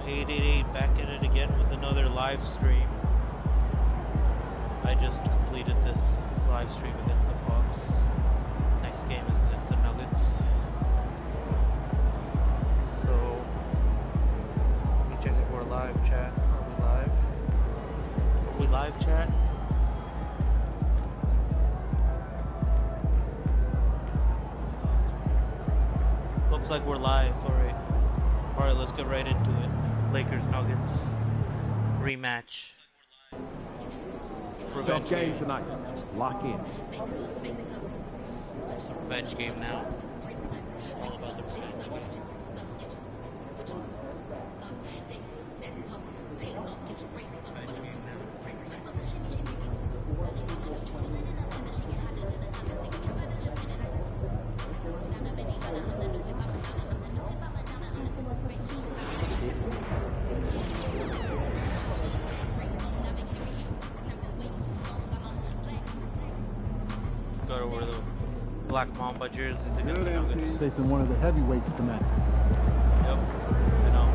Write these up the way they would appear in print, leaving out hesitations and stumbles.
888 back at it again with another live stream. I just completed this live stream against the Bucks. Next game is against the Nuggets. So, let me check if we're live, chat. Are we live? Are we live, chat? Looks like we're live. Alright, let's get right into it. Lakers Nuggets rematch. Revenge game tonight. Lock in. It's a revenge game now. All about the revenge game. Go to where the Black Mamba jersey against the Nuggets. Facing one of the heavyweights tonight. Yep, I know.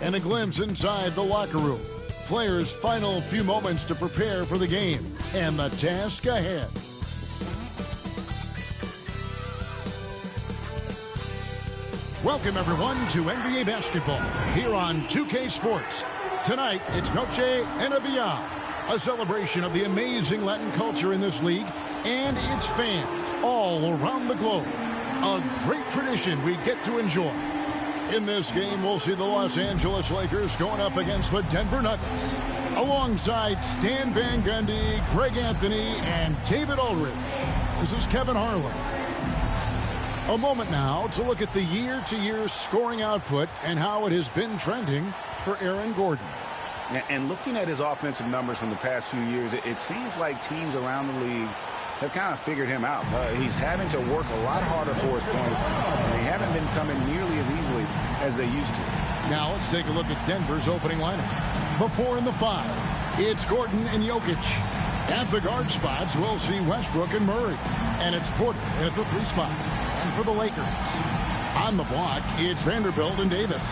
And a glimpse inside the locker room. Players' final few moments to prepare for the game and the task ahead. Welcome, everyone, to NBA basketball here on 2K Sports. Tonight, it's Noche and Beyond, a celebration of the amazing Latin culture in this league and its fans all around the globe. A great tradition we get to enjoy. In this game, we'll see the Los Angeles Lakers going up against the Denver Nuggets, alongside Stan Van Gundy, Greg Anthony, and David Ulrich. This is Kevin Harlan. A moment now to look at the year-to-year scoring output and how it has been trending for Aaron Gordon. And looking at his offensive numbers from the past few years, it seems like teams around the league have kind of figured him out. He's having to work a lot harder for his points, and they haven't been coming nearly as easily as they used to. Now let's take a look at Denver's opening lineup. The 4 and the 5, it's Gordon and Jokic. At the guard spots, we'll see Westbrook and Murray. And it's Porter at the 3 spot. And for the Lakers, on the block, it's Vanderbilt and Davis.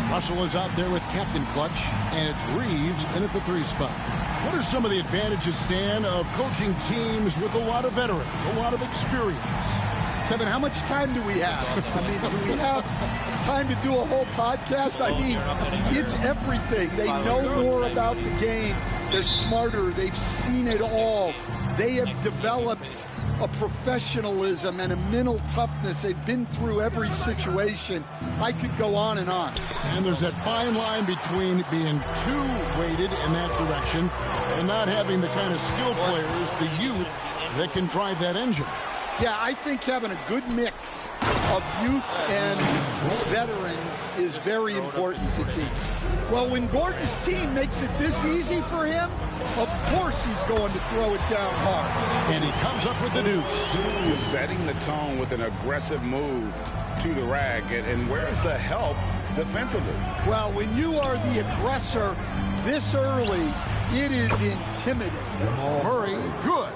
Russell is out there with Captain Clutch, and it's Reeves in at the 3 spot. What are some of the advantages, Stan, of coaching teams with a lot of veterans, a lot of experience? Kevin, how much time do we have? I mean, do we have time to do a whole podcast? I mean, it's everything. They know more about the game. They're smarter. They've seen it all. They have developed a professionalism and a mental toughness. They've been through every situation. I could go on and on. And there's that fine line between being too weighted in that direction and not having the kind of skill players, the youth, that can drive that engine. Yeah, I think having a good mix of youth and veterans is very important to teams. Well, when Gordon's team makes it this easy for him, of course he's going to throw it down hard. And he comes up with the deuce. Just setting the tone with an aggressive move to the rag. And where's the help defensively? Well, when you are the aggressor this early, it is intimidating. Murray, good.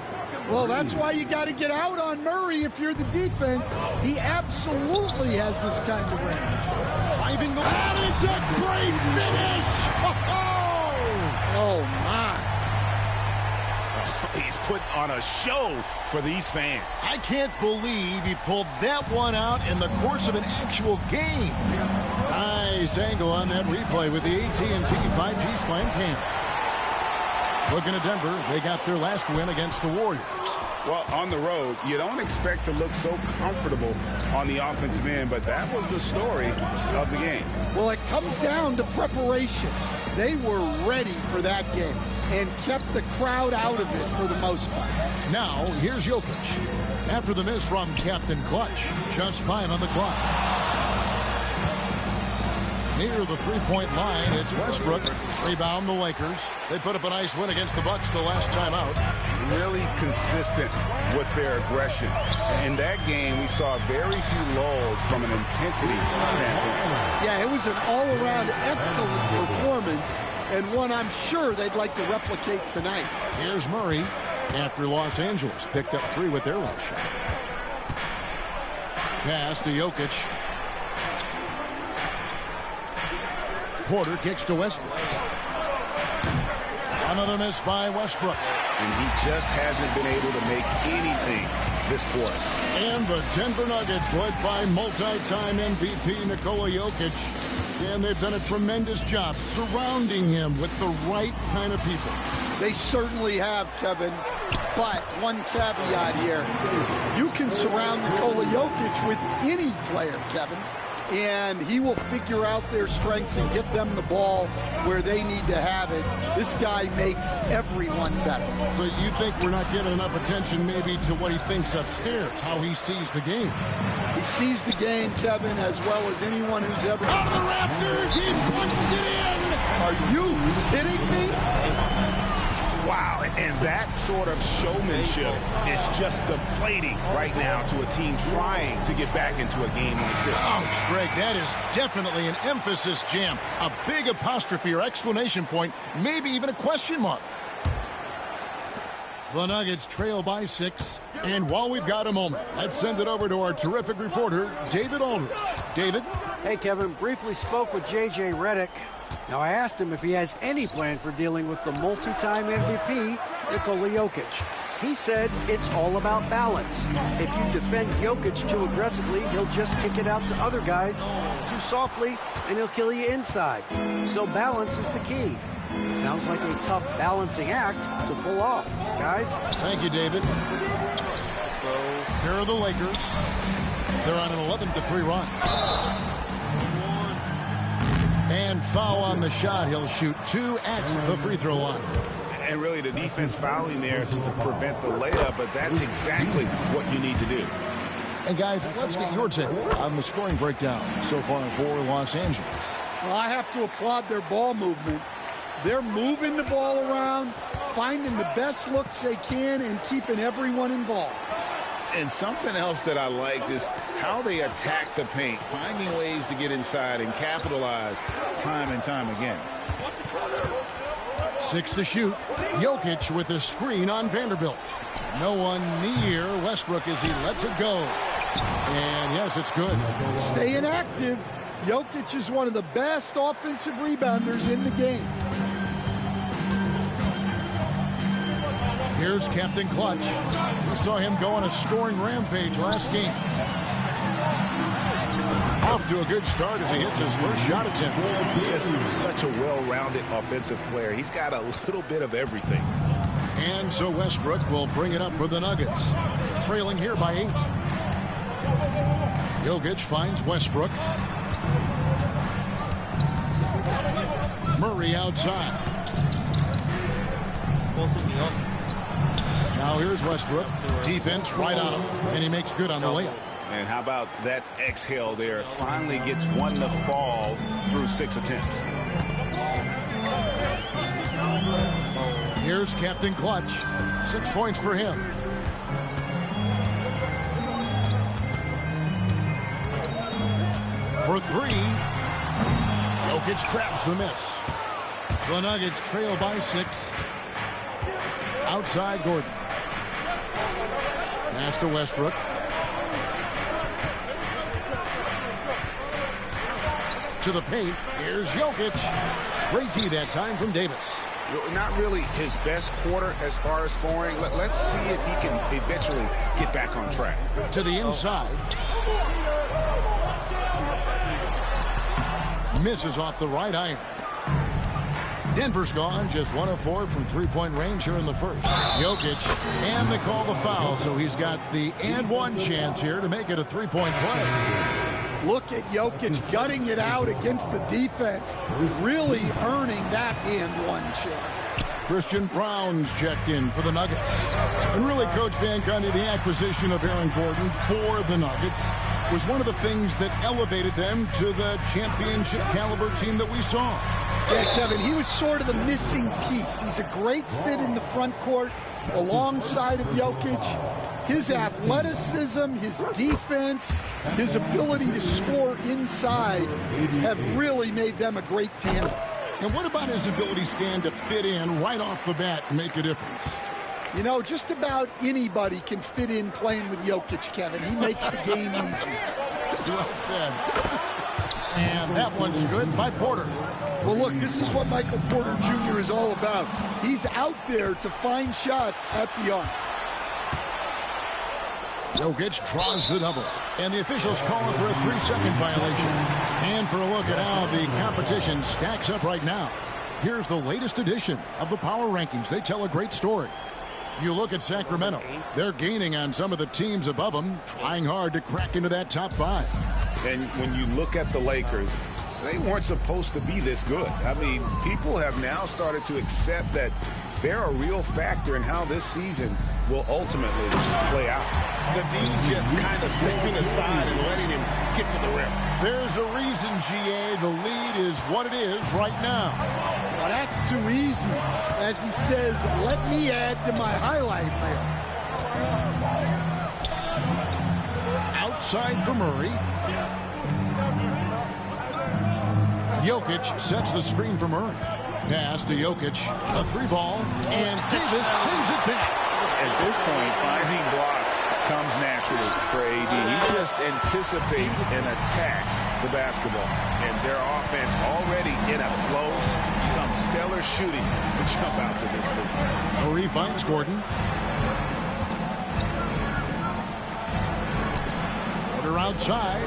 Well, that's why you got to get out on Murray if you're the defense. He absolutely has this kind of range. It's a great finish! Oh, my. He's putting on a show for these fans. I can't believe he pulled that one out in the course of an actual game. Nice angle on that replay with the AT&T 5G Slam Cam. Looking at Denver, they got their last win against the Warriors. Well, on the road, you don't expect to look so comfortable on the offensive end, but that was the story of the game. Well, it comes down to preparation. They were ready for that game and kept the crowd out of it for the most part. Now, here's Jokic. After the miss from Captain Clutch, just 5 on the clock. Near the three-point line, it's Westbrook. Rebound the Lakers. They put up a nice win against the Bucks the last time out. Really consistent with their aggression. In that game, we saw very few lulls from an intensity standpoint. Yeah, it was an all-around excellent performance, and one I'm sure they'd like to replicate tonight. Here's Murray after Los Angeles picked up 3 with their last shot. Pass to Jokic. Porter kicks to Westbrook. Another miss by Westbrook. And he just hasn't been able to make anything this quarter. And the Denver Nuggets, led by multi-time MVP Nikola Jokic. And they've done a tremendous job surrounding him with the right kind of people. They certainly have, Kevin. But one caveat here. You can surround Nikola Jokic with any player, Kevin, and he will figure out their strengths and get them the ball where they need to have it. This guy makes everyone better. So you think we're not getting enough attention maybe to what he thinks upstairs, how he sees the game? He sees the game, Kevin, as well as anyone who's ever... Out of the Raptors, he punched it in! Are you kidding me? Wow, and that sort of showmanship is just deflating right now to a team trying to get back into a game like this. Ouch, Greg, that is definitely an emphasis jam. A big apostrophe or exclamation point, maybe even a question mark. The Nuggets trail by 6, and while we've got a moment, let's send it over to our terrific reporter, David Aldridge. David? Hey, Kevin, briefly spoke with J.J. Redick. Now, I asked him if he has any plan for dealing with the multi-time MVP, Nikola Jokic. He said it's all about balance. If you defend Jokic too aggressively, he'll just kick it out to other guys too softly, and he'll kill you inside. So balance is the key. Sounds like a tough balancing act to pull off, guys. Thank you, David. Here are the Lakers. They're on an 11-3 run. And foul on the shot. He'll shoot 2 at the free throw line. And really the defense fouling there to prevent the layup, but that's exactly what you need to do. And guys, let's get your take on the scoring breakdown so far for Los Angeles. Well, I have to applaud their ball movement. They're moving the ball around, finding the best looks they can, and keeping everyone involved. And something else that I liked is how they attack the paint, finding ways to get inside and capitalize time and time again. 6 to shoot. Jokic with a screen on Vanderbilt. No one near Westbrook as he lets it go. And yes, it's good. Staying active. Jokic is one of the best offensive rebounders in the game. Here's Captain Clutch. We saw him go on a scoring rampage last game. Off to a good start as he hits his first shot attempt. He's just such a well-rounded offensive player. He's got a little bit of everything. And so Westbrook will bring it up for the Nuggets. Trailing here by 8. Jokic finds Westbrook. Murray outside. Now here's Westbrook. Defense right on him, and he makes good on the layup. And how about that exhale there? Finally gets one to fall through 6 attempts. Here's Captain Clutch. 6 points for him. For 3. Jokic grabs the miss. The Nuggets trail by 6. Outside Gordon. Pass to Westbrook. To the paint. Here's Jokic. Great D that time from Davis. Not really his best quarter as far as scoring. Let's see if he can eventually get back on track. To the inside. Misses off the right iron. Denver's gone, just 1 of 4 from three-point range here in the first. Jokic, and they call the foul, so he's got the and one chance here to make it a three-point play. Look at Jokic gutting it out against the defense, really earning that and one chance. Christian Brown's checked in for the Nuggets. And really, Coach Van Gundy, the acquisition of Aaron Gordon for the Nuggets was one of the things that elevated them to the championship caliber team that we saw. Yeah, Kevin, he was sort of the missing piece. He's a great fit in the front court alongside of Jokic. His athleticism, his defense, his ability to score inside have really made them a great tandem. And what about his ability, Stan, to fit in right off the bat and make a difference? You know, just about anybody can fit in playing with Jokic, Kevin. He makes the game easy. Well said. And that one's good by Porter. Well, look, this is what Michael Porter Jr. is all about. He's out there to find shots at the arc. Jokic draws the double. And the officials call it for a 3-second violation. And for a look at how the competition stacks up right now. Here's the latest edition of the Power Rankings. They tell a great story. You look at Sacramento. They're gaining on some of the teams above them, trying hard to crack into that top 5. And when you look at the Lakers, they weren't supposed to be this good. I mean, people have now started to accept that they're a real factor in how this season will ultimately play out. The D just kind of stepping aside and letting him get to the rim. There's a reason, GA, the lead is what it is right now. Well, that's too easy. As he says, let me add to my highlight reel. Outside for Murray. Jokic sets the screen for Murray. Pass to Jokic. A 3-ball. And Davis sends it back. At this point, finding blocks comes naturally for AD. He just anticipates and attacks the basketball. And their offense already in a flow. Some stellar shooting to jump out to this league. Murray finds Gordon. Porter outside.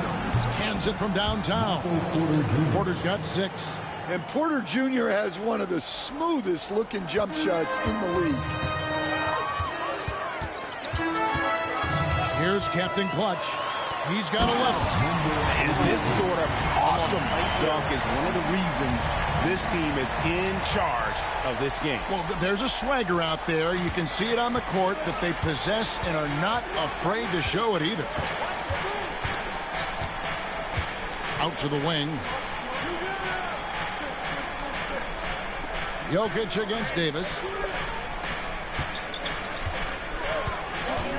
Cans it from downtown. Porter's got 6. And Porter Jr. has one of the smoothest looking jump shots in the league. Here's Captain Clutch. He's got 11. And this sort of awesome dunk is one of the reasons this team is in charge of this game. Well, there's a swagger out there. You can see it on the court that they possess and are not afraid to show it either. Out to the wing. Jokic against Davis.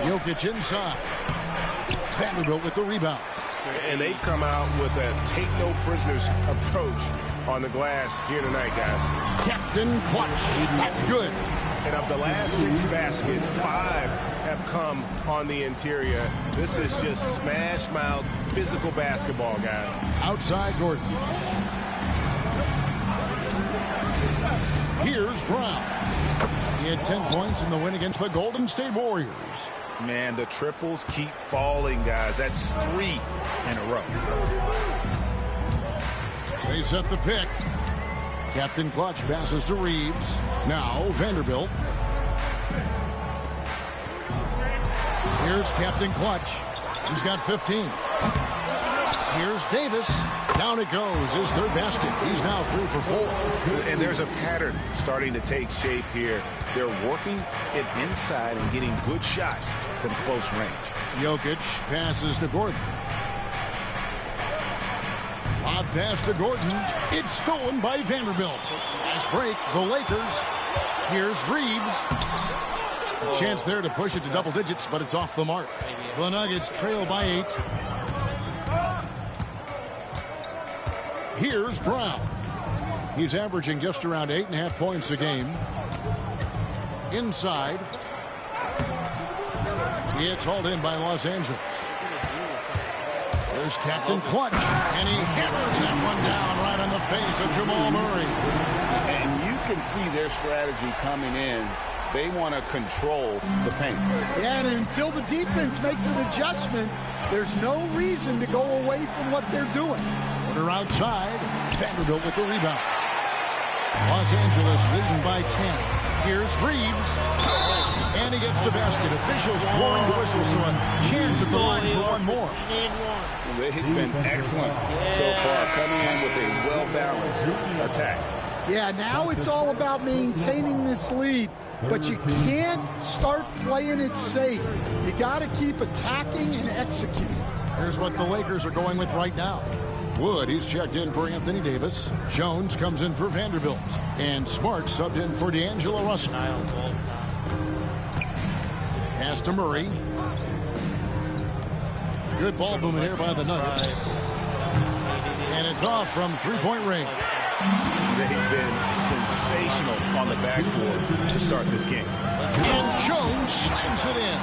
Jokic inside. Vanderbilt with the rebound. And they've come out with a take-no-prisoners approach on the glass here tonight, guys. Captain Clutch. That's good. And of the last 6 baskets, 5 have come on the interior. This is just smash-mouth, physical basketball, guys. Outside Gordon. Here's Brown. He had 10 points in the win against the Golden State Warriors. Man, the triples keep falling, guys. That's 3 in a row. They set the pick. Captain Clutch passes to Reeves. Now Vanderbilt. Here's Captain Clutch. He's got 15. Here's Davis. Down it goes. His 3rd basket. He's now 3 for 4. And there's a pattern starting to take shape here. They're working it inside and getting good shots from close range. Jokic passes to Gordon. Lob pass to Gordon. It's stolen by Vanderbilt. Nice break. The Lakers. Here's Reeves. A chance there to push it to double digits, but it's off the mark. The Nuggets trail by 8. Here's Brown. He's averaging just around 8.5 points a game. Inside. It's hauled in by Los Angeles. There's Captain Clutch, and he hammers that one down right on the face of Jamal Murray. And you can see their strategy coming in. They want to control the paint. Yeah, and until the defense makes an adjustment, there's no reason to go away from what they're doing. Porter outside. Vanderbilt with the rebound. Los Angeles leading by 10. Here's Reeves. And he gets the basket. Officials blowing the whistle, so a chance at the line for one more. They've been excellent so far, coming in with a well-balanced attack. Yeah, now it's all about maintaining this lead, but you can't start playing it safe. You got to keep attacking and executing. Here's what the Lakers are going with right now. Wood, he's checked in for Anthony Davis. Jones comes in for Vanderbilt. And Smart subbed in for D'Angelo Russell. Pass to Murray. Good ball movement here by the Nuggets. And it's off from three-point range. They've been sensational on the backboard to start this game. And Jones slams it in.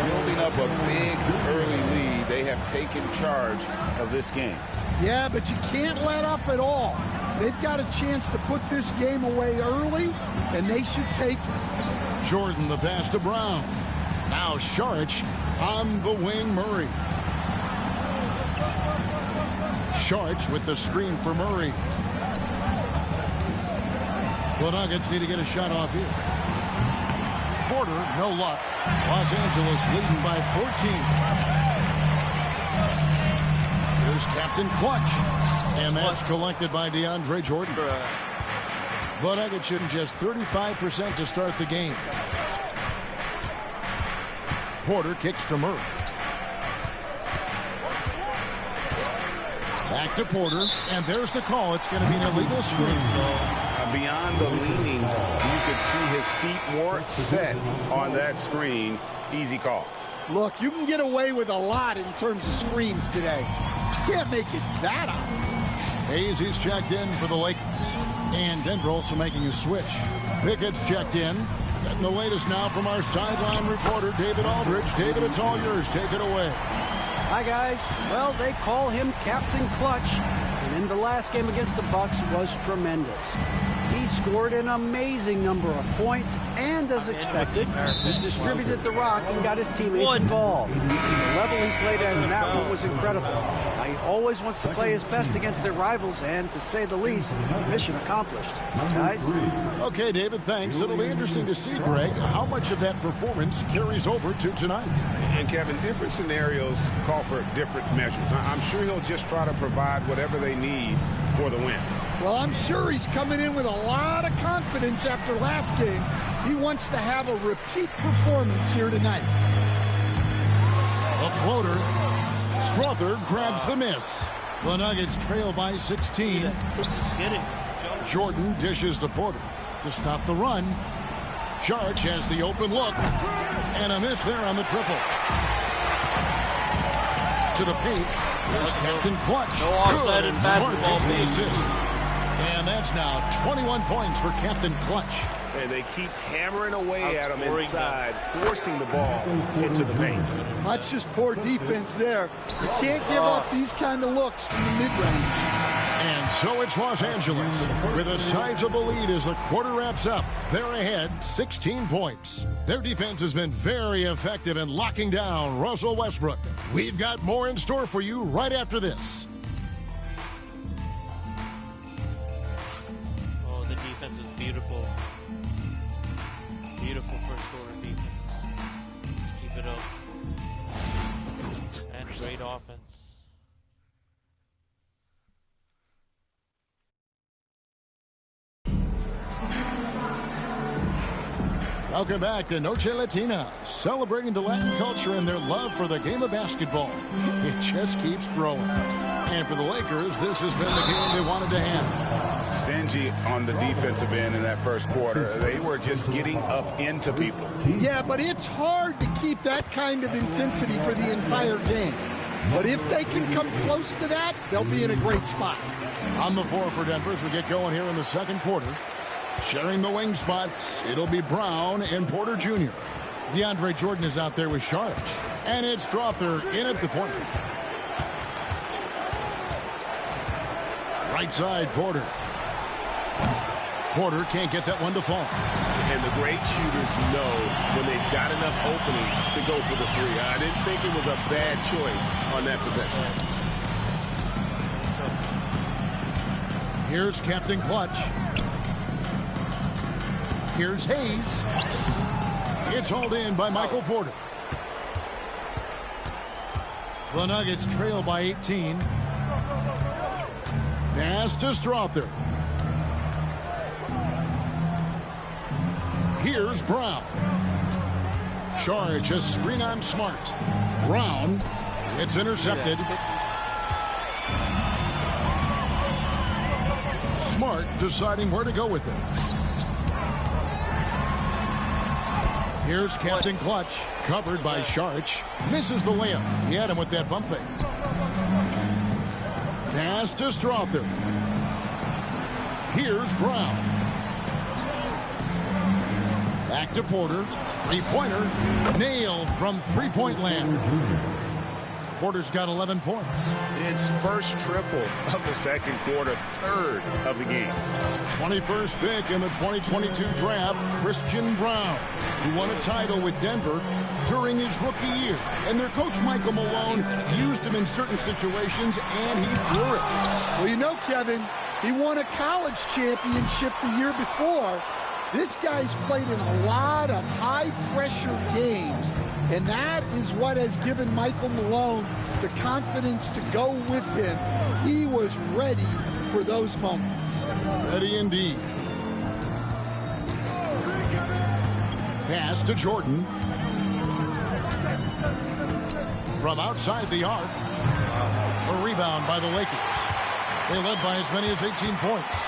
Building up a big early lead, they have taken charge of this game. Yeah, but you can't let up at all. They've got a chance to put this game away early, and they should take it. Jordan, the pass to Brown. Now Saric on the wing, Murray. Saric with the screen for Murray. The Nuggets need to get a shot off here. Porter, no luck. Los Angeles leading by 14. Here's Captain Clutch. And that's collected by DeAndre Jordan. The Nuggets shooting just 35% to start the game. Porter kicks to Murray. Back to Porter, and there's the call. It's going to be an illegal screen. Beyond the leaning, you could see his feet weren't set on that screen. Easy call. Look, you can get away with a lot in terms of screens today. You can't make it that obvious. Hayes, he's checked in for the Lakers. And Denver also making a switch. Pickett's checked in. Getting the latest now from our sideline reporter, David Aldridge. David, it's all yours. Take it away. Hi, guys. Well, they call him Captain Clutch. And in the last game against the Bucks was tremendous. He scored an amazing number of points, and as expected, he distributed the rock and got his teammates involved. The level he played at in that one was incredible. He always wants to play his best against their rivals, and to say the least, mission accomplished. Guys? Okay, David, thanks. It'll be interesting to see, Greg, how much of that performance carries over to tonight. And, Kevin, different scenarios call for different measures. I'm sure he'll just try to provide whatever they need for the win. Well, I'm sure he's coming in with a lot of confidence after last game. He wants to have a repeat performance here tonight. A floater. Strother grabs the miss. The Nuggets trail by 16. Get it. Jordan dishes to Porter to stop the run. Saric has the open look. And a miss there on the triple. To the paint. There's Captain Clutch. No offside in basketball. Smart gets the assist. And that's now 21 points for Captain Clutch. And they keep hammering away at him inside, forcing the ball into the paint. That's just poor defense there. You can't give up these kind of looks from the mid-range. And so it's Los Angeles with a sizable lead as the quarter wraps up. They're ahead 16 points. Their defense has been very effective in locking down Russell Westbrook. We've got more in store for you right after this. Oh, the defense is beautiful. Beautiful first quarter defense. Keep it up. And great offense. Welcome back to Noche Latina, celebrating the Latin culture and their love for the game of basketball. It just keeps growing. And for the Lakers, this has been the game they wanted to have. Stingy on the defensive end in that first quarter. They were just getting up into people. Yeah, but it's hard to keep that kind of intensity for the entire game. But if they can come close to that, they'll be in a great spot. On the floor for Denver as we get going here in the second quarter. Sharing the wing spots, it'll be Brown and Porter Jr. DeAndre Jordan is out there with Saric. And it's Strother in at the point. Right side, Porter. Porter can't get that one to fall. And the great shooters know when they've got enough opening to go for the three. I didn't think it was a bad choice on that possession. Here's Captain Clutch. Here's Hayes. It's hauled in by Michael Porter. The Nuggets trail by 18. Pass to Strother. Here's Brown. Charge a screen on Smart. Brown. It's intercepted. Smart deciding where to go with it. Here's Captain Clutch. Covered by Sharch. Misses the layup. He had him with that bump fake. Pass to Strother. Here's Brown. Back to Porter. Three-pointer. Nailed from three-point land. Porter's got 11 points. It's first triple of the second quarter, third of the game. 21st pick in the 2022 draft, Christian Brown, who won a title with Denver during his rookie year. And their coach, Michael Malone, used him in certain situations, and he flourished. Well, you know, Kevin, he won a college championship the year before. This guy's played in a lot of high-pressure games, and that is what has given Michael Malone the confidence to go with him. He was ready for those moments. Ready indeed. Pass to Jordan. From outside the arc. A rebound by the Lakers. They led by as many as 18 points.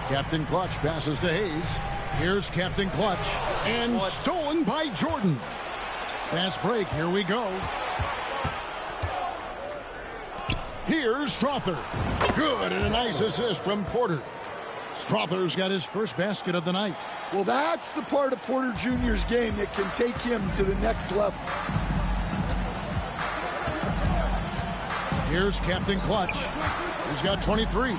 Captain Clutch passes to Hayes. Here's Captain Clutch. And stolen by Jordan. Fast break. Here we go. Here's Strother. Good, and a nice assist from Porter. Strother's got his first basket of the night. Well, that's the part of Porter Jr.'s game that can take him to the next level. Here's Captain Clutch. He's got 23.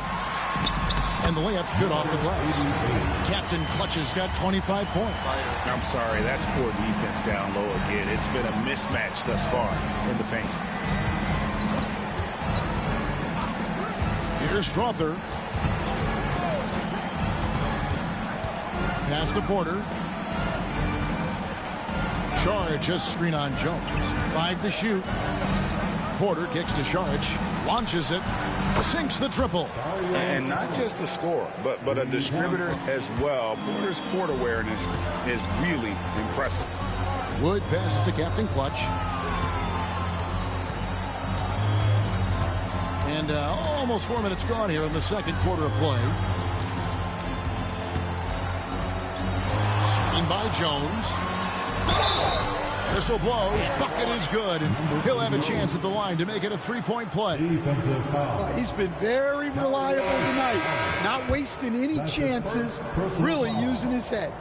And the layup's good off the glass. Captain Clutch has got 25 points. I'm sorry, that's poor defense down low again. It's been a mismatch thus far in the paint. Here's Strother. Pass to Porter. Charge a screen on Jones. 5 to shoot. Porter kicks to Charge. Launches it. Sinks the triple. And not just a scorer, but a distributor as well. Porter's court awareness is really impressive. Wood passes to Captain Clutch. And almost 4 minutes gone here in the second quarter of play. Screen by Jones. Whistle blows. Bucket is good. And he'll have a chance at the line to make it a three-point play. He's been very reliable tonight. Not wasting any chances. Really using his head.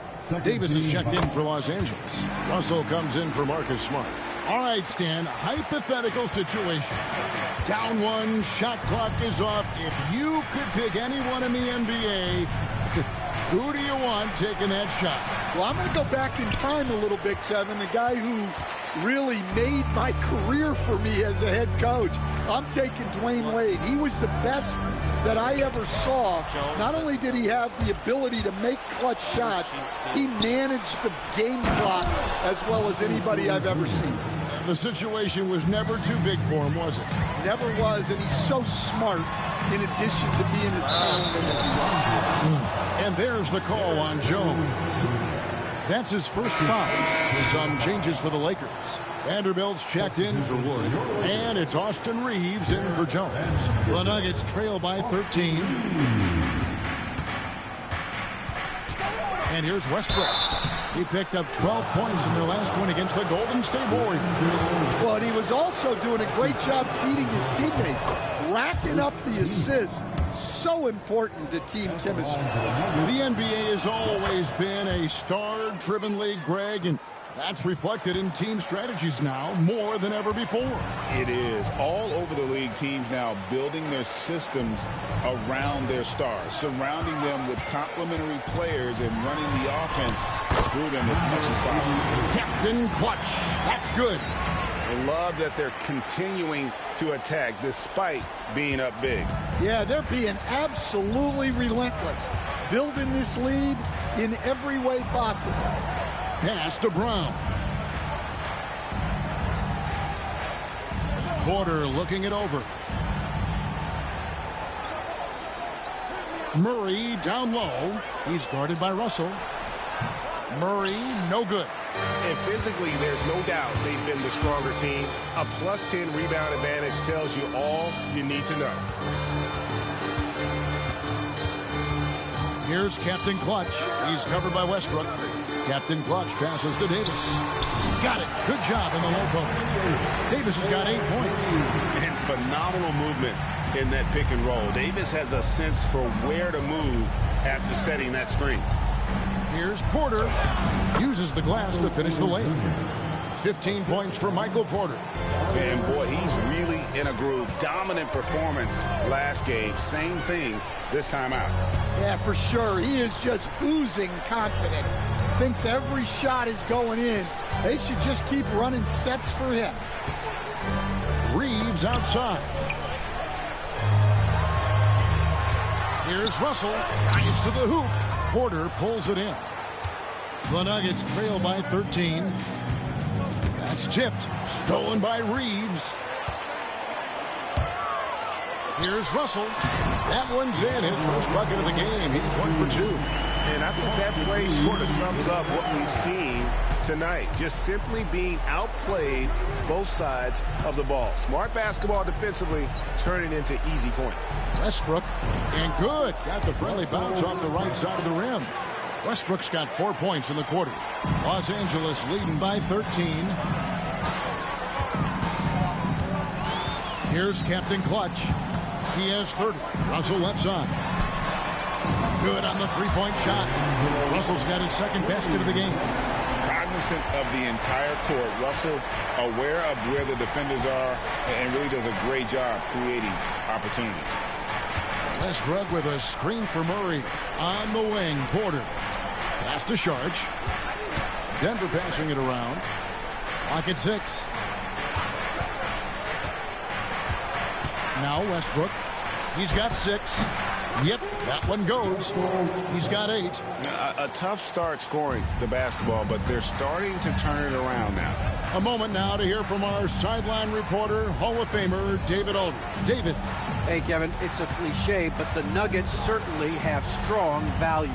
Davis is checked in for Los Angeles. Russell comes in for Marcus Smart. All right, Stan, hypothetical situation. Down one, shot clock is off. If you could pick anyone in the NBA, who do you want taking that shot? Well, I'm going to go back in time a little bit, Kevin. The guy who really made my career for me as a head coach. I'm taking Dwayne Wade. He was the best that I ever saw. Not only did he have the ability to make clutch shots, he managed the game clock as well as anybody I've ever seen. The situation was never too big for him, was it? Never was, and he's so smart in addition to being as talented as he was. And there's the call on Jones. That's his first foul. Some changes for the Lakers. Vanderbilt's checked in for Wood. And it's Austin Reeves in for Jones. The Nuggets trail by 13. And here's Westbrook. He picked up 12 points in their last win against the Golden State Warriors. Well, and he was also doing a great job feeding his teammates, racking up the assists. So important to team chemistry. The NBA has always been a star-driven league, Greg, and That's reflected in team strategies now more than ever before. It is. All over the league, teams now building their systems around their stars, surrounding them with complementary players and running the offense through them as much as possible. Captain Clutch. That's good. I love that they're continuing to attack despite being up big. Yeah, they're being absolutely relentless, building this lead in every way possible. Pass to Brown. Porter looking it over. Murray down low. He's guarded by Russell. Murray, no good. And physically, there's no doubt they've been the stronger team. A +10 rebound advantage tells you all you need to know. Here's Captain Clutch. He's covered by Westbrook. Captain Clutch passes to Davis. Got it. Good job in the low post. Davis has got 8 points. And phenomenal movement in that pick and roll. Davis has a sense for where to move after setting that screen. Here's Porter. Uses the glass to finish the layup. 15 points for Michael Porter. And boy, he's really in a groove. Dominant performance last game. Same thing this time out. Yeah, for sure. He is just oozing confidence. Thinks every shot is going in. They should just keep running sets for him. Reeves outside. Here's Russell. Eyes to the hoop. Porter pulls it in. The Nuggets trail by 13. That's tipped. Stolen by Reeves. Here's Russell. That one's in. His first bucket of the game. He's 1 for 2. And I think that play sort of sums up what we've seen tonight. Just simply being outplayed both sides of the ball. Smart basketball defensively, turning into easy points. Westbrook, and good. Got the friendly bounce off the right side of the rim. Westbrook's got 4 points in the quarter. Los Angeles leading by 13. Here's Captain Clutch. He has 30. Russell left side. Good on the three-point shot. Russell's got his second basket of the game. Cognizant of the entire court. Russell aware of where the defenders are and really does a great job creating opportunities. Westbrook with a screen for Murray. On the wing, Porter. Pass to Sharch. Denver passing it around. Clock at 6. Now Westbrook. He's got 6. Yep, that one goes. He's got 8. A tough start scoring the basketball, but they're starting to turn it around now. A moment now to hear from our sideline reporter, Hall of Famer David Aldridge. David. Hey, Kevin, it's a cliche, but the Nuggets certainly have strong values.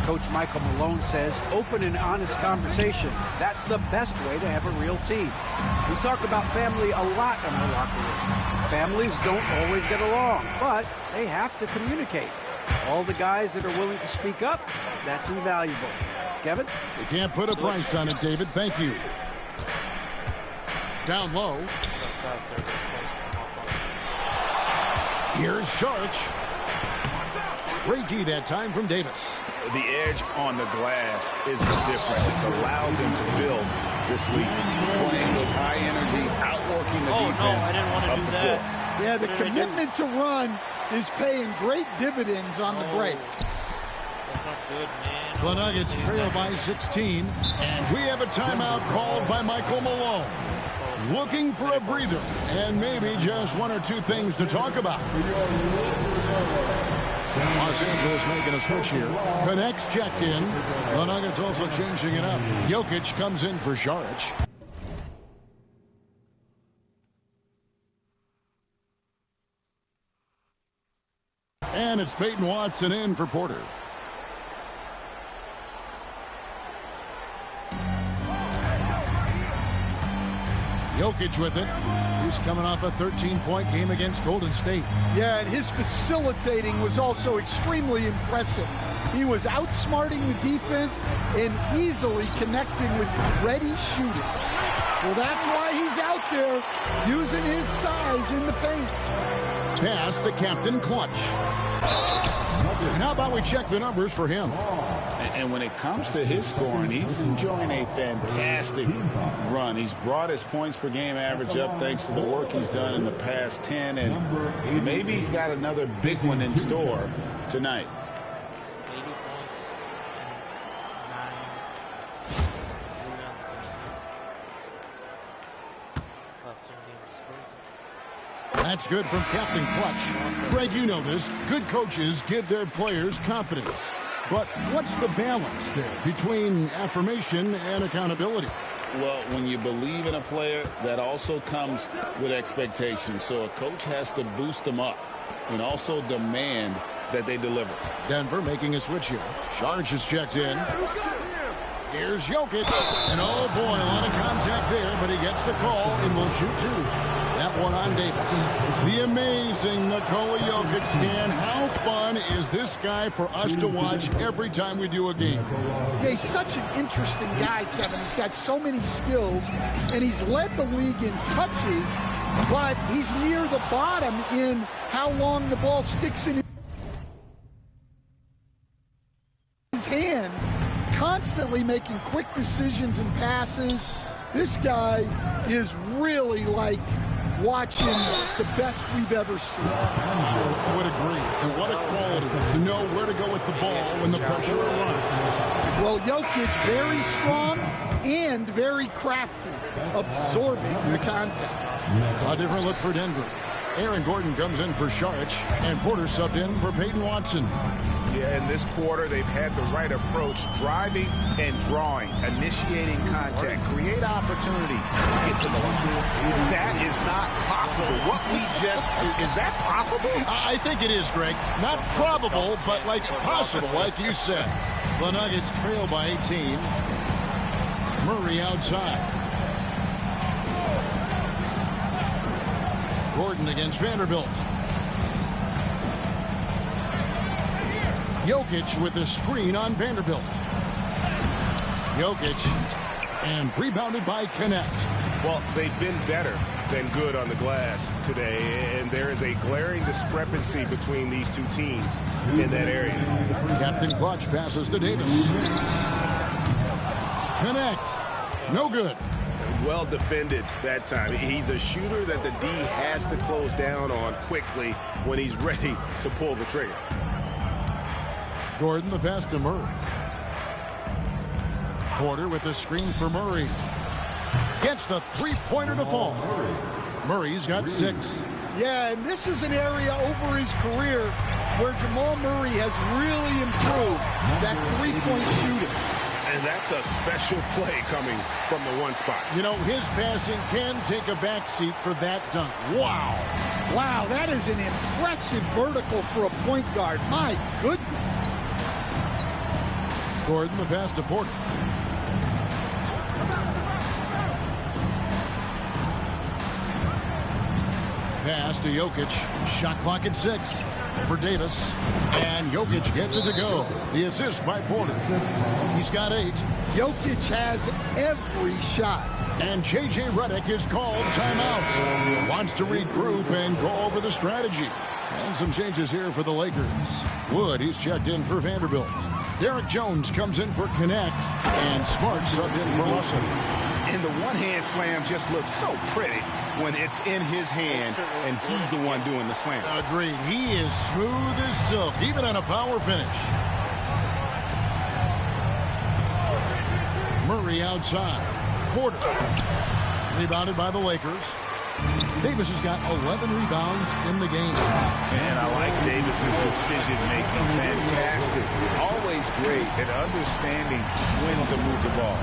Coach Michael Malone says open and honest conversation. That's the best way to have a real team. We talk about family a lot in our locker room. Families don't always get along, but they have to communicate. All the guys that are willing to speak up, that's invaluable. Kevin? You can't put a price on it, David. Thank you. Down low. Here's Sharch. Great D that time from Davis. The edge on the glass is the difference. It's allowed them to build this league. Playing with high energy, outworking the defense. No, I didn't want to do that. Yeah, the commitment to run is paying great dividends on the break. That's not good, man. The Nuggets trail by 16, and we have a timeout called by Michael Malone. Looking for a breather, and maybe just 1 or 2 things to talk about. Los Angeles making a switch here. Connects checked in. The Nuggets also changing it up. Jokic comes in for Saric. And it's Peyton Watson in for Porter. Jokic with it. He's coming off a 13-point game against Golden State. Yeah, and his facilitating was also extremely impressive. He was outsmarting the defense and easily connecting with ready shooters. Well, that's why he's out there using his size in the paint. Pass to Captain Clutch. And how about we check the numbers for him? And when it comes to his scoring, he's enjoying a fantastic run. He's brought his points per game average up thanks to the work he's done in the past 10, and maybe he's got another big one in store tonight. 80 points and 9 rebounds. Last 10 games scores. That's good from Captain Clutch. Greg, you know this. Good coaches give their players confidence. But what's the balance there between affirmation and accountability? Well, when you believe in a player, that also comes with expectations. So a coach has to boost them up and also demand that they deliver. Denver making a switch here. Sharge is checked in. Here's Jokic. And oh boy, a lot of contact there, but he gets the call and will shoot two. That one on Davis. The amazing Nikola Jokic. Dan, how fun is this guy for us to watch every time we do a game? Yeah, he's such an interesting guy, Kevin. He's got so many skills, and he's led the league in touches, but he's near the bottom in how long the ball sticks in his hand, constantly making quick decisions and passes. This guy is really like watching the best we've ever seen. I would agree. And what a quality to know where to go with the ball when the pressure arrives. Well, Jokic very strong and very crafty, absorbing the contact. A different look for Denver. Aaron Gordon comes in for Sharch, and Porter subbed in for Peyton Watson. Yeah, in this quarter, they've had the right approach, driving and drawing, initiating contact, create opportunities, get to the line. That is not possible. What we just, is that possible? I think it is, Greg. Not probable, but like possible, like you said. The Nuggets trail by 18. Murray outside. Gordon against Vanderbilt. Jokic with the screen on Vanderbilt. Jokic, and rebounded by Connect. Well, they've been better than good on the glass today, and there is a glaring discrepancy between these two teams in that area. Captain Clutch passes to Davis. Connect. No good. Well defended that time. He's a shooter that the D has to close down on quickly when he's ready to pull the trigger. Gordon the pass to Murray. Porter with the screen for Murray. Gets the three-pointer to fall. Murray's got 6. Yeah, and this is an area over his career where Jamal Murray has really improved that three-point shooting. And that's a special play coming from the one spot. You know, his passing can take a backseat for that dunk. Wow. Wow, that is an impressive vertical for a point guard. My goodness. Gordon the pass to Porter. Pass to Jokic. Shot clock at 6 for Davis. And Jokic gets it to go. The assist by Porter. He's got 8. Jokic has every shot. And J.J. Redick is called timeout. Wants to regroup and go over the strategy. And some changes here for the Lakers. Wood, he's checked in for Vanderbilt. Derek Jones comes in for Connect. And Smart subbed in for Russell. And the one-hand slam just looks so pretty when it's in his hand and he's the one doing the slam. Agreed. He is smooth as silk, even on a power finish. Murray outside. Porter. Rebounded by the Lakers. Davis has got 11 rebounds in the game. And I like Davis's decision-making. Fantastic. Always great at understanding when to move the ball.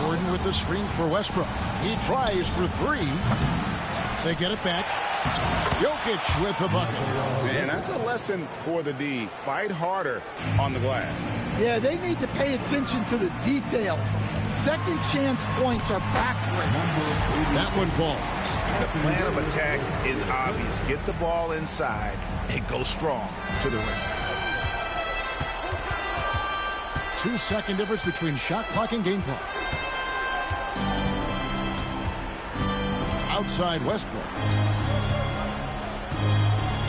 Gordon with the screen for Westbrook. He tries for 3. They get it back. Jokic with the bucket. And that's a lesson for the D. Fight harder on the glass. Yeah, they need to pay attention to the details. Second chance points are backbreaking. That one falls. The plan of attack is obvious. Get the ball inside and go strong to the rim. 2-second difference between shot clock and game clock. Outside Westbrook.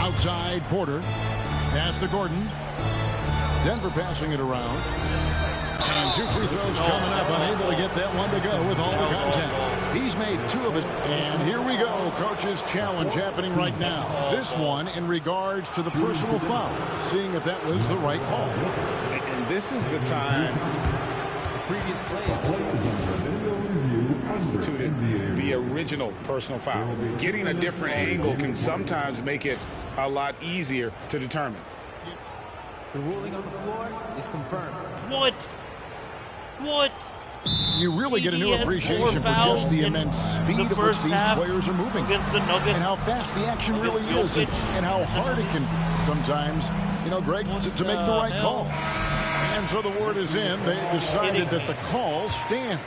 Outside, Porter. Pass to Gordon. Denver passing it around. And 2 free throws coming up. Unable to get that one to go with all the contact. He's made 2 of his. And here we go. Coach's challenge happening right now. This one in regards to the personal foul. Seeing if that was the right call. And this is the time previous plays constituted the original personal foul. Getting a different angle can sometimes make it a lot easier to determine. The ruling on the floor is confirmed. What? You really get a new appreciation for just the immense speed at which these players are moving. Against the Nuggets. And how fast the action really is. And how hard it can sometimes, Greg, to make the right call. And so the word is in. They decided that the call stands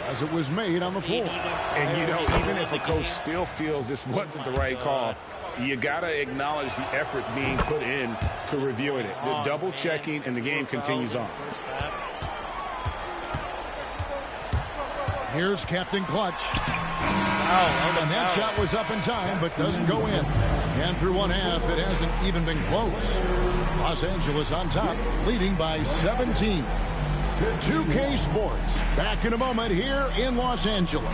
as it was made on the floor. And, even if a coach still feels this wasn't the right call, you got to acknowledge the effort being put in to reviewing it. The double checking, and the game continues on. Here's Captain Clutch. And that shot was up in time, but doesn't go in. And through one half, it hasn't even been close. Los Angeles on top, leading by 17. 2K Sports, back in a moment here in Los Angeles.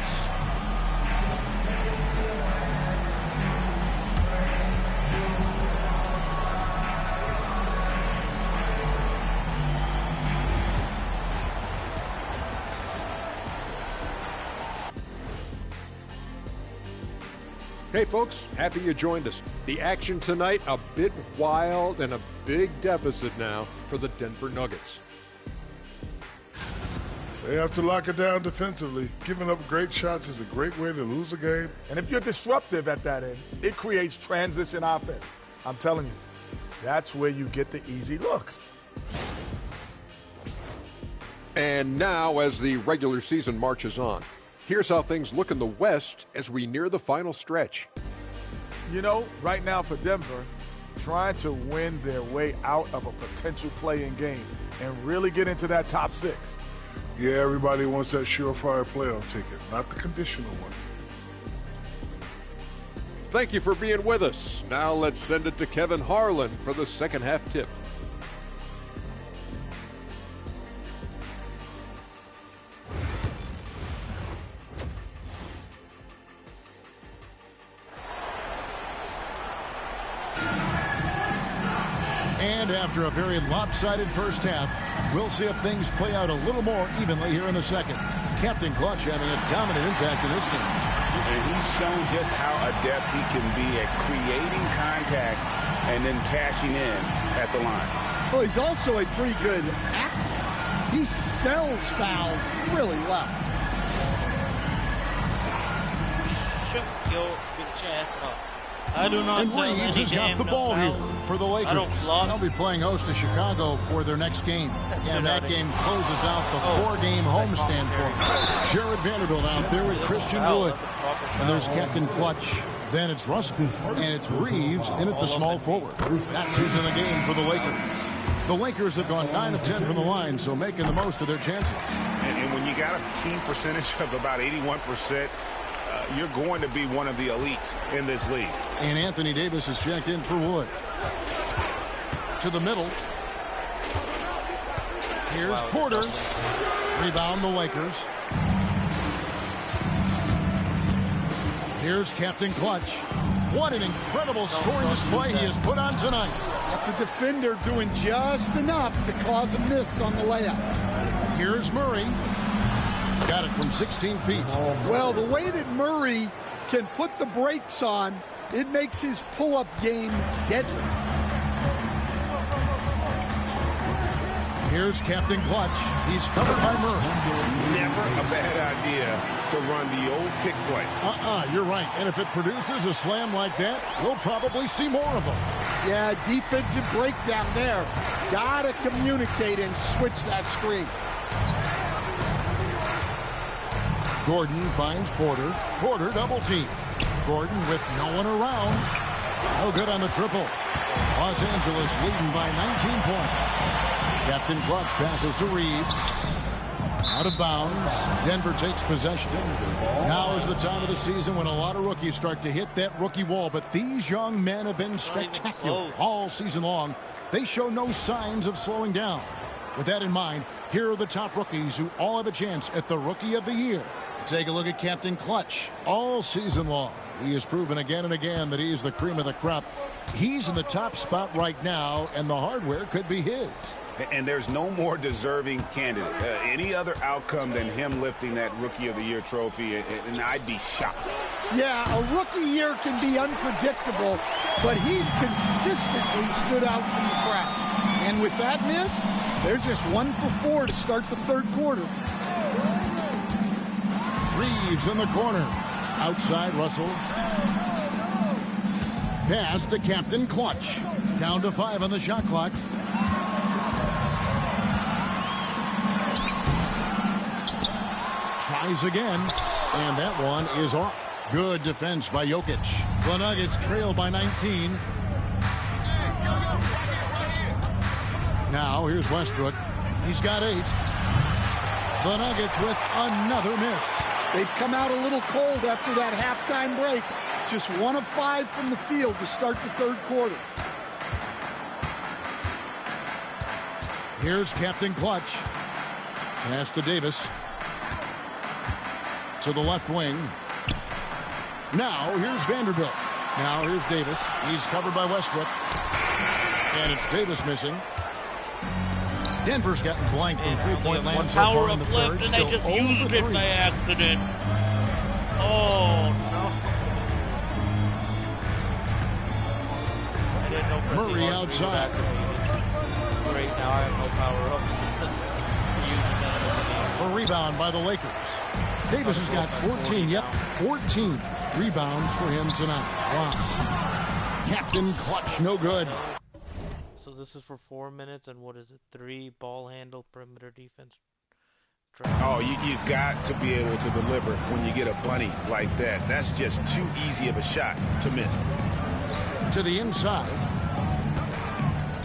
Hey folks, happy you joined us. The action tonight, a bit wild and a big deficit now for the Denver Nuggets. They have to lock it down defensively. Giving up great shots is a great way to lose a game. And if you're disruptive at that end, it creates transition offense. I'm telling you, that's where you get the easy looks. And now, as the regular season marches on, here's how things look in the West as we near the final stretch. Right now for Denver, trying to win their way out of a potential play-in game and really get into that top 6. Yeah, everybody wants that surefire playoff ticket, not the conditional one. Thank you for being with us. Now let's send it to Kevin Harlan for the second half tip. And after a very lopsided first half, we'll see if things play out a little more evenly here in the second. Captain Clutch having a dominant impact in this game. And he's shown just how adept he can be at creating contact and then cashing in at the line. Well, he's also a pretty good actor. He sells fouls really well. Shut your bitch ass up. I do not. And Reeves has got the ball here for the Lakers. I don't block. They'll be playing host to Chicago for their next game. And that game closes out the 4-game homestand for them. Sherrod Vanderbilt out there with Christian Wood. And there's Captain Clutch. Then it's Russell. And it's Reeves in at the small forward. That's who's in the game for the Lakers. The Lakers have gone 9 of 10 from the line, so making the most of their chances. And when you got a team percentage of about 81%, you're going to be one of the elites in this league. And Anthony Davis is checked in for Wood. To the middle. Here's Porter. Rebound the Lakers. Here's Captain Clutch. What an incredible scoring display he has put on tonight. That's a defender doing just enough to cause a miss on the layup. Here's Murray. Got it from 16 feet. Well, the way that Murray can put the brakes on, it makes his pull-up game deadly. Here's Captain Clutch. He's covered by Murray. Never a bad idea to run the old pick play. You're right. And if it produces a slam like that, we'll probably see more of them. Yeah, defensive breakdown there. Gotta communicate and switch that screen. Gordon finds Porter. Porter double team. Gordon with no one around. No good on the triple. Los Angeles leading by 19 points. Captain Clutch passes to Reeves. Out of bounds. Denver takes possession. Now is the time of the season when a lot of rookies start to hit that rookie wall, but these young men have been spectacular all season long. They show no signs of slowing down. With that in mind, here are the top rookies who all have a chance at the Rookie of the Year. Take a look at Captain Clutch. All season long, he has proven again and again that he is the cream of the crop. He's in the top spot right now, and the hardware could be his. And there's no more deserving candidate. Any other outcome than him lifting that Rookie of the Year trophy, and I'd be shocked. Yeah, a rookie year can be unpredictable, but he's consistently stood out from the crowd. And with that miss, they're just 1 for 4 to start the third quarter. Reeves in the corner. Outside Russell. Pass to Captain Clutch. Down to 5 on the shot clock. Tries again, and that one is off. Good defense by Jokic. The Nuggets trail by 19. Now here's Westbrook. He's got 8. The Nuggets with another miss. They've come out a little cold after that halftime break. Just 1 of 5 from the field to start the third quarter. Here's Captain Clutch. Pass to Davis. To the left wing. Now here's Vanderbilt. Now here's Davis. He's covered by Westbrook. And it's Davis missing. Denver's gotten blanked from three-point land so far in the third. And they just used it by accident. Oh, no. I didn't know Murray outside. Great, now I have no power-ups. A rebound by the Lakers. Davis has got 14. Yep, 14 rebounds for him tonight. Wow. Captain Clutch, no good. So this is for 4 minutes, and what is it? 3 ball handle perimeter defense. Oh, you've got to be able to deliver when you get a bunny like that. That's just too easy of a shot to miss. To the inside.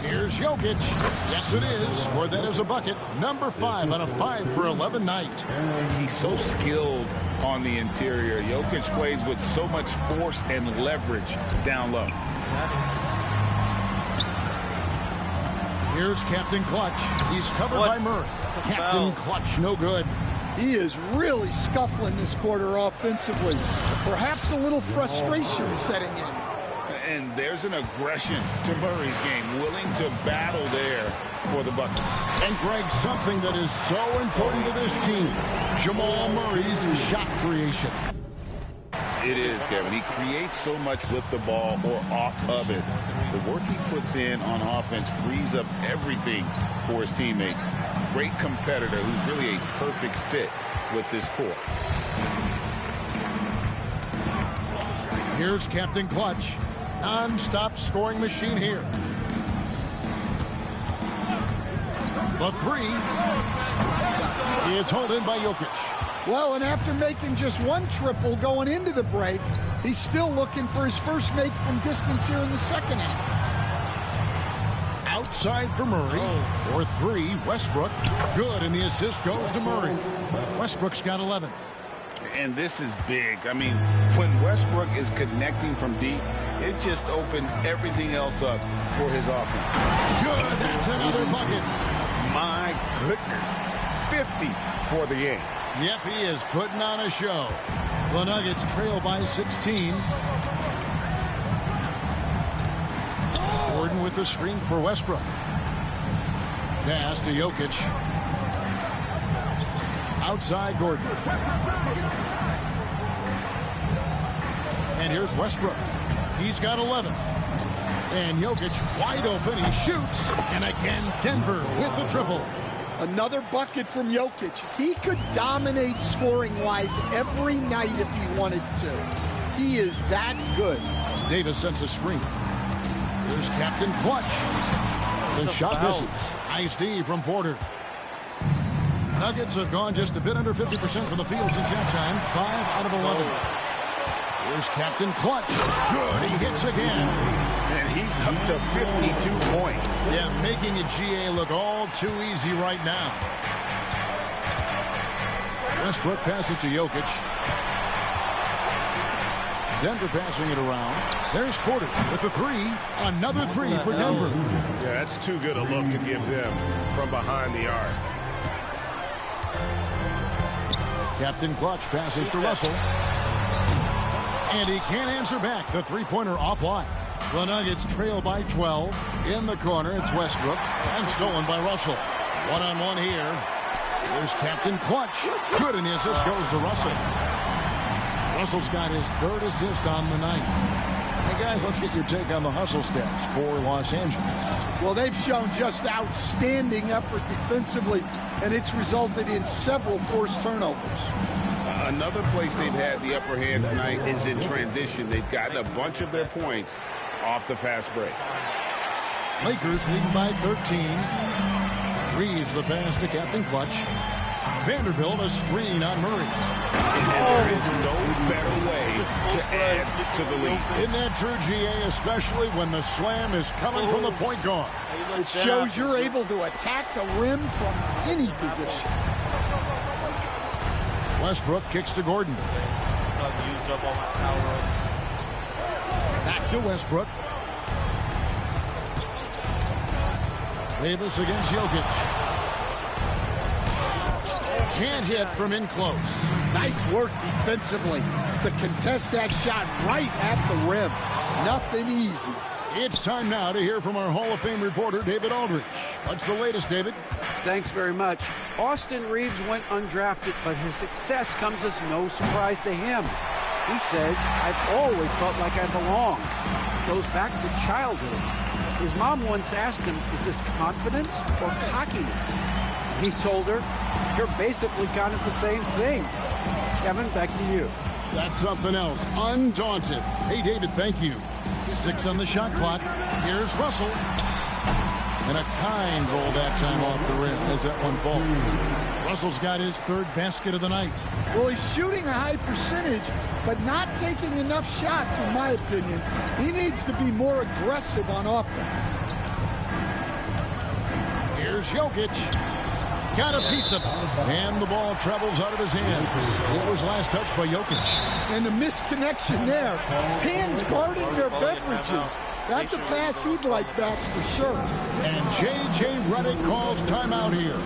Here's Jokic. Yes, it is. Scored that as a bucket. Number 5 on a 5 for 11 night. He's so skilled on the interior. Jokic plays with so much force and leverage down low. Here's Captain Clutch. He's covered by Murray. Captain Clutch, no good. He is really scuffling this quarter offensively. Perhaps a little frustration setting in. And there's an aggression to Murray's game, willing to battle there for the bucket. And Greg, something that is so important to this team, Jamal Murray's shot creation. It is, Kevin. He creates so much with the ball or off of it. The work he puts in on offense frees up everything for his teammates. Great competitor who's really a perfect fit with this core. Here's Captain Clutch. Non-stop scoring machine here. The 3. It's held in by Jokic. Well, and after making just 1 triple going into the break, he's still looking for his first make from distance here in the second half. Outside for Murray. For 3, Westbrook. Good, and the assist goes to Murray. Westbrook's got 11. And this is big. I mean, when Westbrook is connecting from deep, it just opens everything else up for his offense. Good, that's another bucket. My goodness. 50 for the game. Yep, he is putting on a show. The Nuggets trail by 16. Gordon with the screen for Westbrook. Pass to Jokic. Outside Gordon. And here's Westbrook. He's got 11. And Jokic wide open. He shoots. And again, Denver with the triple. Another bucket from Jokic. He could dominate scoring-wise every night if he wanted to. He is that good. Davis sends a screen. Here's Captain Clutch. The shot misses. Nice D from Porter. Nuggets have gone just a bit under 50% from the field since halftime. 5 out of 11. Here's Captain Clutch. Good, he hits again. And he's up to 52 points. Yeah, making a GA look all too easy right now. Westbrook passes to Jokic. Denver passing it around. There's Porter with the three. Another three for Denver. Yeah, that's too good a look to give them from behind the arc. Captain Clutch passes to Russell. And he can't answer back. The three-pointer offline. The Nuggets trail by 12. In the corner, it's Westbrook. And stolen by Russell. One-on-one here. Here's Captain Clutch. Good, and the assist goes to Russell. Russell's got his third assist on the night. Hey, guys, let's get your take on the hustle stats for Los Angeles. Well, they've shown just outstanding effort defensively, and it's resulted in several forced turnovers. Another place they've had the upper hand tonight is in transition. They've gotten a bunch of their points off the fast break. Lakers leading by 13. Reeves the pass to Captain Clutch. Vanderbilt a screen on Murray. And there is no better way to add to the lead. Isn't that true, GA, especially when the slam is coming from the point guard? It shows you're able to attack the rim from any position. Westbrook kicks to Gordon. Back to Westbrook. Davis against Jokic. Can't hit from in close. Nice work defensively to contest that shot right at the rim. Nothing easy. It's time now to hear from our Hall of Fame reporter, David Aldridge. What's the latest, David? Thanks very much. Austin Reeves went undrafted, but his success comes as no surprise to him. He says, I've always felt like I belong. Goes back to childhood. His mom once asked him, is this confidence or cockiness? He told her, you're basically kind of the same thing. Kevin, back to you. That's something else. Undaunted. Hey, David, thank you. 6 on the shot clock. Here's Russell. And a kind roll that time off the rim as that one falls. Russell's got his third basket of the night. Well, he's shooting a high percentage, but not taking enough shots, in my opinion. He needs to be more aggressive on offense. Here's Jokic. Got a piece of it. And the ball travels out of his hands. It was last touched by Jokic. And the misconnection there. Fans guarding their beverages. That's a pass he'd like back for sure. And J.J. Redick calls timeout here.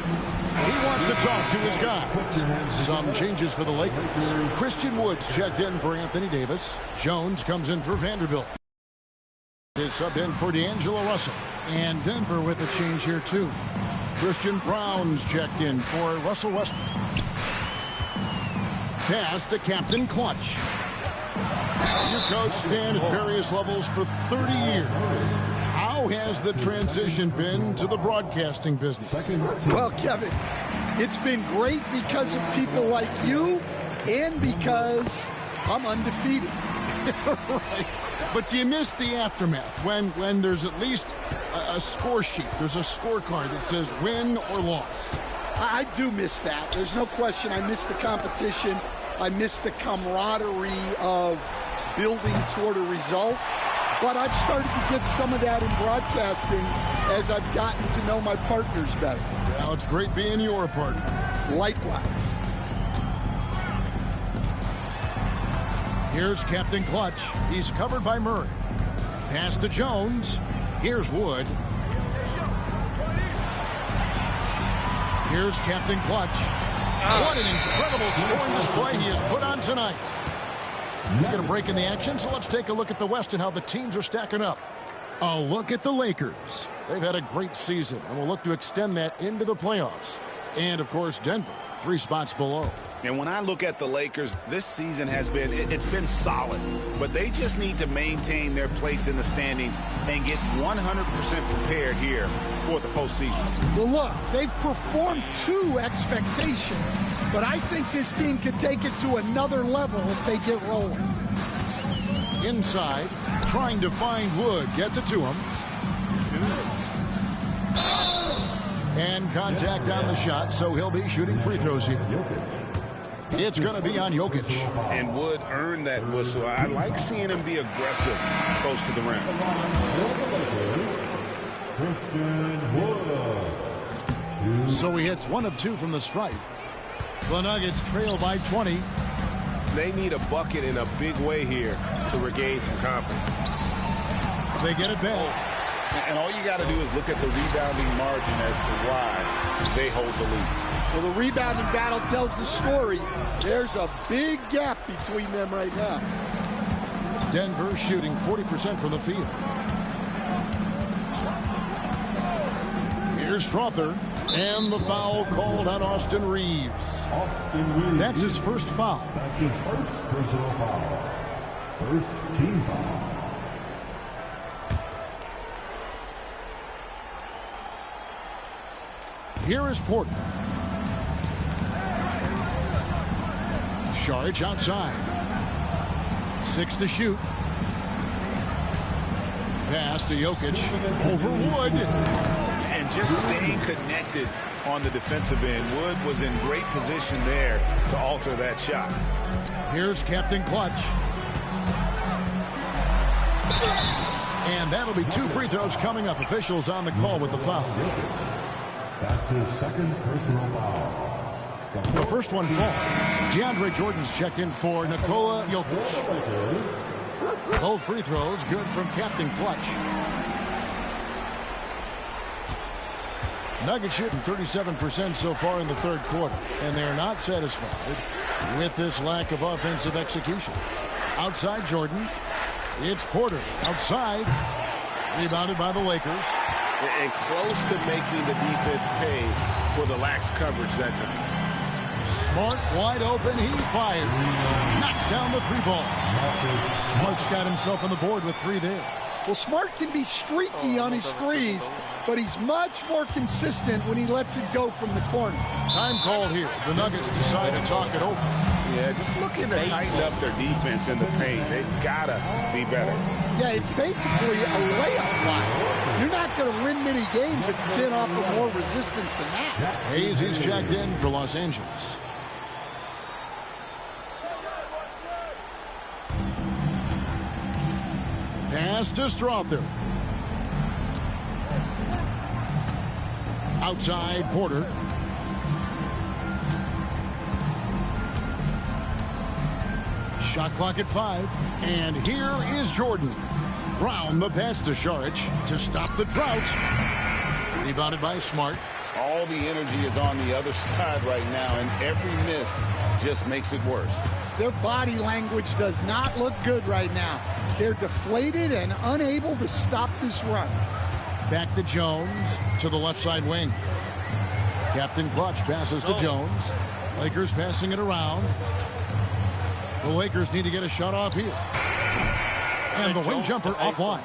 He wants to talk to his guy. Some changes for the Lakers. Christian Woods checked in for Anthony Davis. Jones comes in for Vanderbilt. Is sub in for D'Angelo Russell. And Denver with a change here too. Christian Brown's checked in for Russell Westbrook. Pass to Captain Clutch. You coach stand at various levels for 30 years. How has the transition been to the broadcasting business? Well, Kevin, it's been great because of people like you and because I'm undefeated. Right. But do you miss the aftermath when there's at least a score sheet? There's a scorecard that says win or loss. I do miss that. There's no question. I miss the competition. I miss the camaraderie of building toward a result. But I've started to get some of that in broadcasting as I've gotten to know my partners better. Now it's great being your partner. Likewise. Here's Captain Clutch. He's covered by Murray. Pass to Jones. Here's Wood. Here's Captain Clutch. What an incredible scoring display he has put on tonight. We're going to break in the action, so let's take a look at the West and how the teams are stacking up. A look at the Lakers. They've had a great season, and will look to extend that into the playoffs. And, of course, Denver, 3 spots below. And when I look at the Lakers, this season has been, it's been solid. But they just need to maintain their place in the standings and get 100% prepared here for the postseason. Well, look, they've performed to expectations. But I think this team can take it to another level if they get rolling. Inside, trying to find Wood. Gets it to him. And contact on the shot, so he'll be shooting free throws here. It's going to be on Jokic. And Wood earned that whistle. I like seeing him be aggressive close to the rim. So he hits 1 of 2 from the stripe. The Nuggets trail by 20. They need a bucket in a big way here to regain some confidence. They get it back. And all you got to do is look at the rebounding margin as to why they hold the lead. Well, the rebounding battle tells the story. There's a big gap between them right now. Denver shooting 40% from the field. Here's Strother. And the foul called on Austin Reeves. That's his first foul. That's his first personal foul. First team foul. Here is Porter. Saric outside. 6 to shoot. Pass to Jokic. Over Wood. And just staying connected on the defensive end. Wood was in great position there to alter that shot. Here's Captain Clutch. And that'll be 2 free throws coming up. Officials on the call with the foul. That's his second personal foul. The first one falls. DeAndre Jordan's checked in for Nikola Jokic. Both free throws good from Captain Clutch. Nuggets shooting 37% so far in the third quarter, and they're not satisfied with this lack of offensive execution. Outside Jordan, it's Porter. Outside, rebounded by the Lakers. And close to making the defense pay for the lax coverage that time. Smart wide open, he fires. Knocks down the 3-ball. Smart's got himself on the board with 3 there. Well, Smart can be streaky on his threes, but he's much more consistent when he lets it go from the corner. Time called here. The Nuggets decide to talk it over. Yeah, just looking to tighten up their defense in the paint. They've got to be better. Yeah, it's basically a layup line. You're not going to win many games if you can't offer more resistance than that. Hayes is checked in for Los Angeles. Pass to Strother. Outside Porter. Shot clock at 5. And here is Jordan. Brown the pass to Saric to stop the drought. Rebounded by Smart. All the energy is on the other side right now, and every miss just makes it worse. Their body language does not look good right now. They're deflated and unable to stop this run. Back to Jones to the left side wing. Captain Clutch passes to Jones. Lakers passing it around. The Lakers need to get a shot off here. And the wing jumper offline.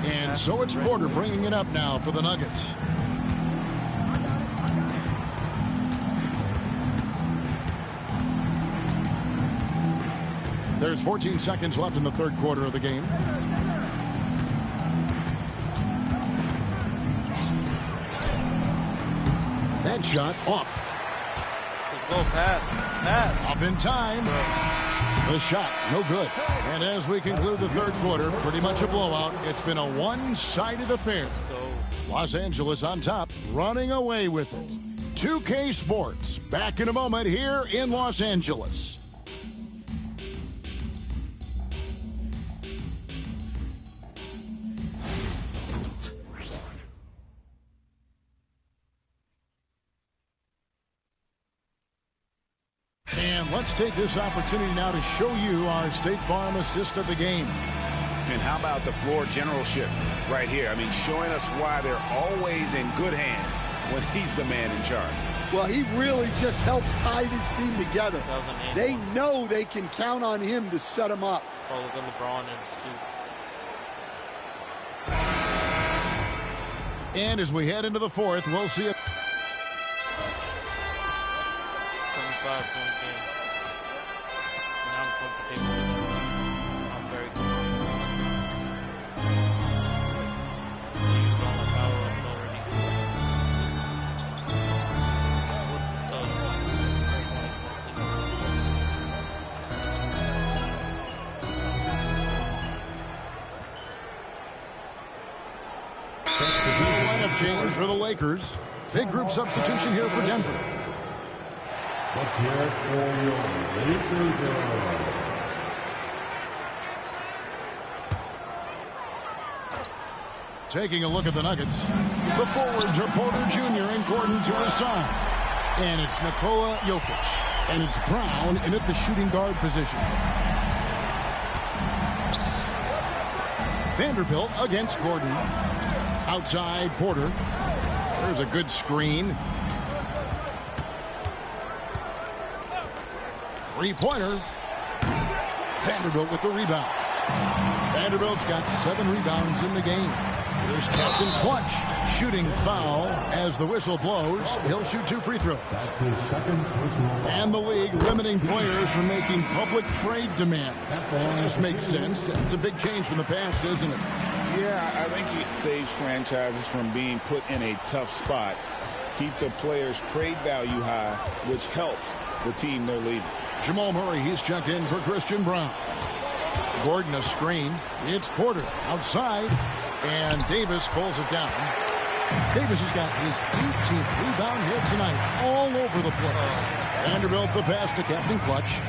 And so it's Porter bringing it up now for the Nuggets. There's 14 seconds left in the third quarter of the game. That shot off. Go pass. Up in time. The shot, no good. And as we conclude the third quarter, pretty much a blowout. It's been a one-sided affair. Los Angeles on top, running away with it. 2K Sports, back in a moment here in Los Angeles. And let's take this opportunity now to show you our State Farm assist of the game. And how about the floor generalship right here? I mean, showing us why they're always in good hands when he's the man in charge. Well, he really just helps tie this team together. They know they can count on him to set them up. Oh, look at LeBron and And as we head into the fourth, we'll see it. 25 point game. And I'm comfortable with it. I'm very good. He's on the power up already. Lineup change for the Lakers. Big group substitution here for Denver. Let's hear it for your Lakers. Taking a look at the Nuggets. The forwards are Porter Jr. and Gordon to his side. And it's Nikola Jokic. And it's Brown in at the shooting guard position. Vanderbilt against Gordon. Outside Porter. There's a good screen. Three-pointer. Vanderbilt with the rebound. Vanderbilt's got 7 rebounds in the game. Here's Captain Clutch. Shooting foul as the whistle blows. He'll shoot 2 free throws. That's his second personal foul. And the league limiting players from making public trade demands. This makes sense. It's a big change from the past, isn't it? Yeah, I think it saves franchises from being put in a tough spot. Keeps a player's trade value high, which helps the team they're leading. Jamal Murray, he's checked in for Christian Brown. Gordon a screen. It's Porter outside. And Davis pulls it down. Davis has got his 18th rebound here tonight, all over the place. Vanderbilt the pass to Captain Clutch.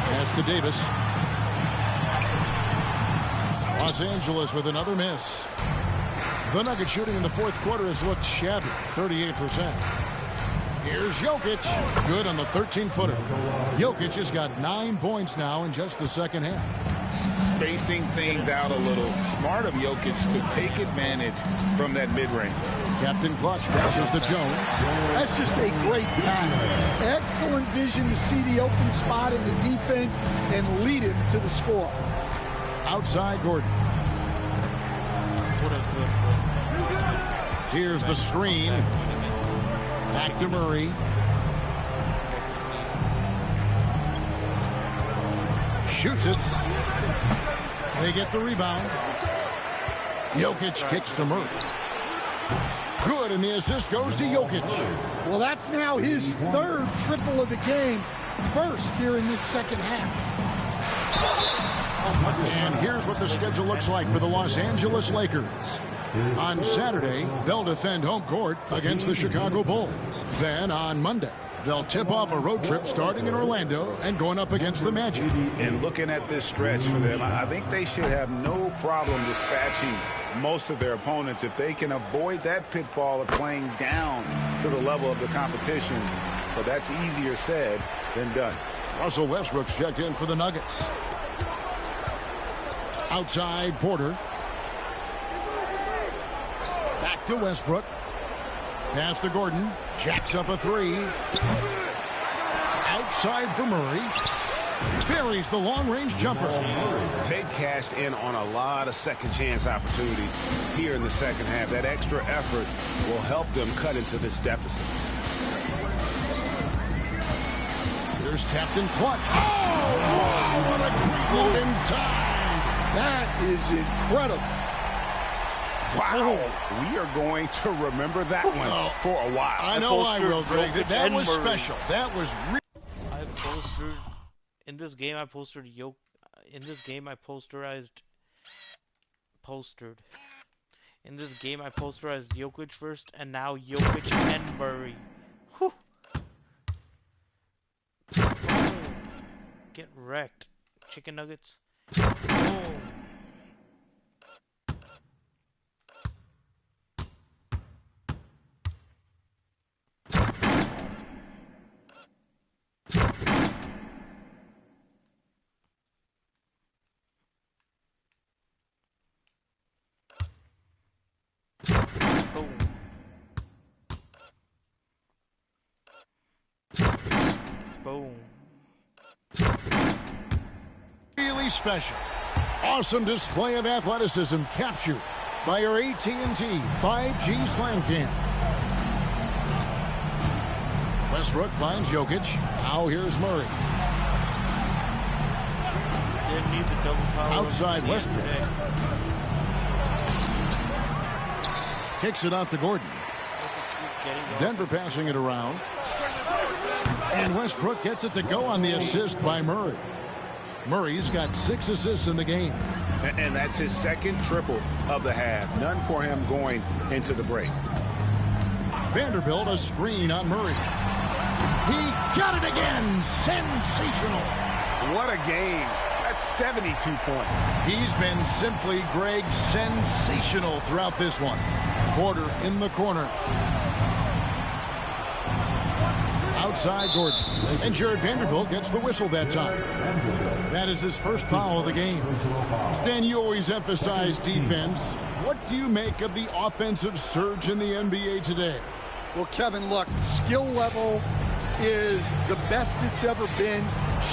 Pass to Davis. Los Angeles with another miss. The Nuggets shooting in the fourth quarter has looked shabby, 38%. Here's Jokic. Good on the 13-footer. Jokic has got 9 points now in just the second half. Spacing things out a little. Smart of Jokic to take advantage from that mid-range. Captain Clutch passes to Jones. That's just a great pass. Excellent vision to see the open spot in the defense and lead it to the score. Outside Gordon. Here's the screen. Back to Murray. Shoots it. They get the rebound. Jokic kicks to Murray. Good, and the assist goes to Jokic. Well, that's now his 3rd triple of the game. First here in this second half. And here's what the schedule looks like for the Los Angeles Lakers. On Saturday, they'll defend home court against the Chicago Bulls. Then on Monday, they'll tip off a road trip starting in Orlando and going up against the Magic. And looking at this stretch for them, I think they should have no problem dispatching most of their opponents if they can avoid that pitfall of playing down to the level of the competition. But that's easier said than done. Russell Westbrook's checked in for the Nuggets. Outside Porter. Back to Westbrook. Pass to Gordon. Jacks up a 3. Outside for Murray. Buries the long-range jumper. They've cashed in on a lot of second-chance opportunities here in the second half. That extra effort will help them cut into this deficit. Here's Captain Clutch. Oh, what a great move inside. That is incredible. Wow. We are going to remember that one for a while. I know I will, Greg. That was special. That was really... In this game, I posterized Jokic first, and now Jokic and Murray. Whew. Get wrecked, chicken nuggets. Boom. Boom. Really special. Awesome display of athleticism captured by your AT&T 5G Slam Cam. Westbrook finds Jokic. Now here's Murray. Didn't need the double power. Outside Westbrook. Kicks it out to Gordon. Denver passing it around. And Westbrook gets it to go on the assist by Murray. Murray's got 6 assists in the game. And that's his second triple of the half. None for him going into the break. Vanderbilt a screen on Murray. He got it again. Sensational. What a game. That's 72 points. He's been simply, Greg, sensational throughout this one. Porter in the corner. Outside Gordon. And Jared Vanderbilt gets the whistle that time. That is his first foul of the game. Stan, you always emphasize defense. What do you make of the offensive surge in the NBA today? Well, Kevin, look, skill level is the best it's ever been.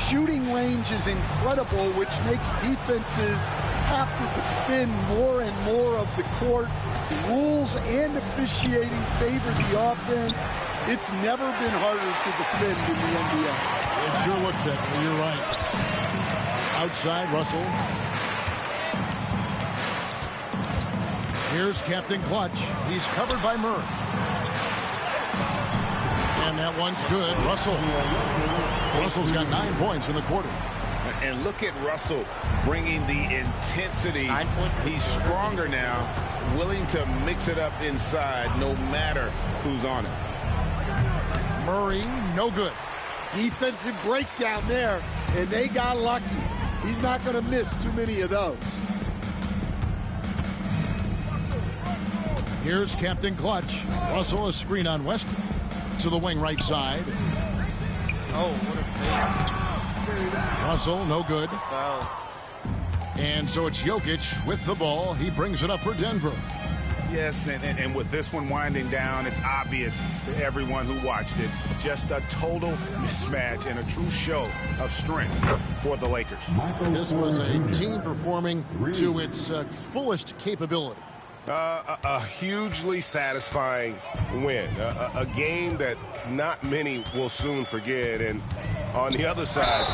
Shooting range is incredible, which makes defenses have to defend more and more of the court. Rules and officiating favor the offense. It's never been harder to defend in the NBA. It sure looks that way. You're right. Outside, Russell. Here's Captain Clutch. He's covered by Murray. And that one's good. Russell's got 9 points in the quarter. And look at Russell bringing the intensity. He's stronger now, willing to mix it up inside no matter who's on it. Murray, no good. Defensive breakdown there, and they got lucky. He's not going to miss too many of those. Here's Captain Clutch. Russell a screen on Westbrook. To the wing right side. Oh, what a fake. Russell, no good. Foul. And so it's Jokic with the ball. He brings it up for Denver. Yes, and with this one winding down, it's obvious to everyone who watched it. Just a total mismatch and a true show of strength for the Lakers. This was a team performing to its fullest capability. A hugely satisfying win. A game that not many will soon forget. And on the other side,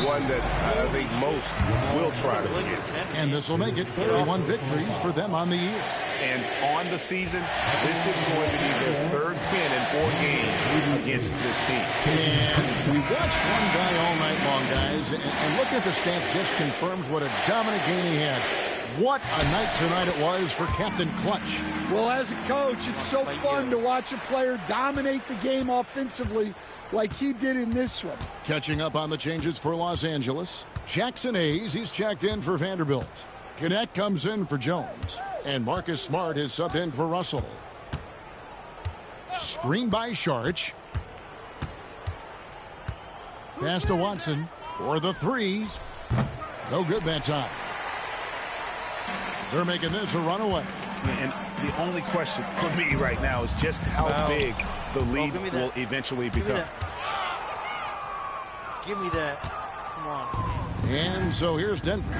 one that I think most will try to forget. And this will make it 41 victories for them on the year. And on the season, this is going to be their third win in 4 games against this team. And we watched one guy all night long, guys, and looking at the stats just confirms what a dominant game he had. What a night tonight it was for Captain Clutch. Well, as a coach, it's so fun to watch a player dominate the game offensively like he did in this one. Catching up on the changes for Los Angeles. Jackson Hayes, he's checked in for Vanderbilt. Connect comes in for Jones. And Marcus Smart is subbed in for Russell. Screen by Sharch. Pass to Watson for the 3. No good that time. They're making this a runaway. And the only question for me right now is just how big the lead will eventually become. Give me that. Come on. And so here's Denver.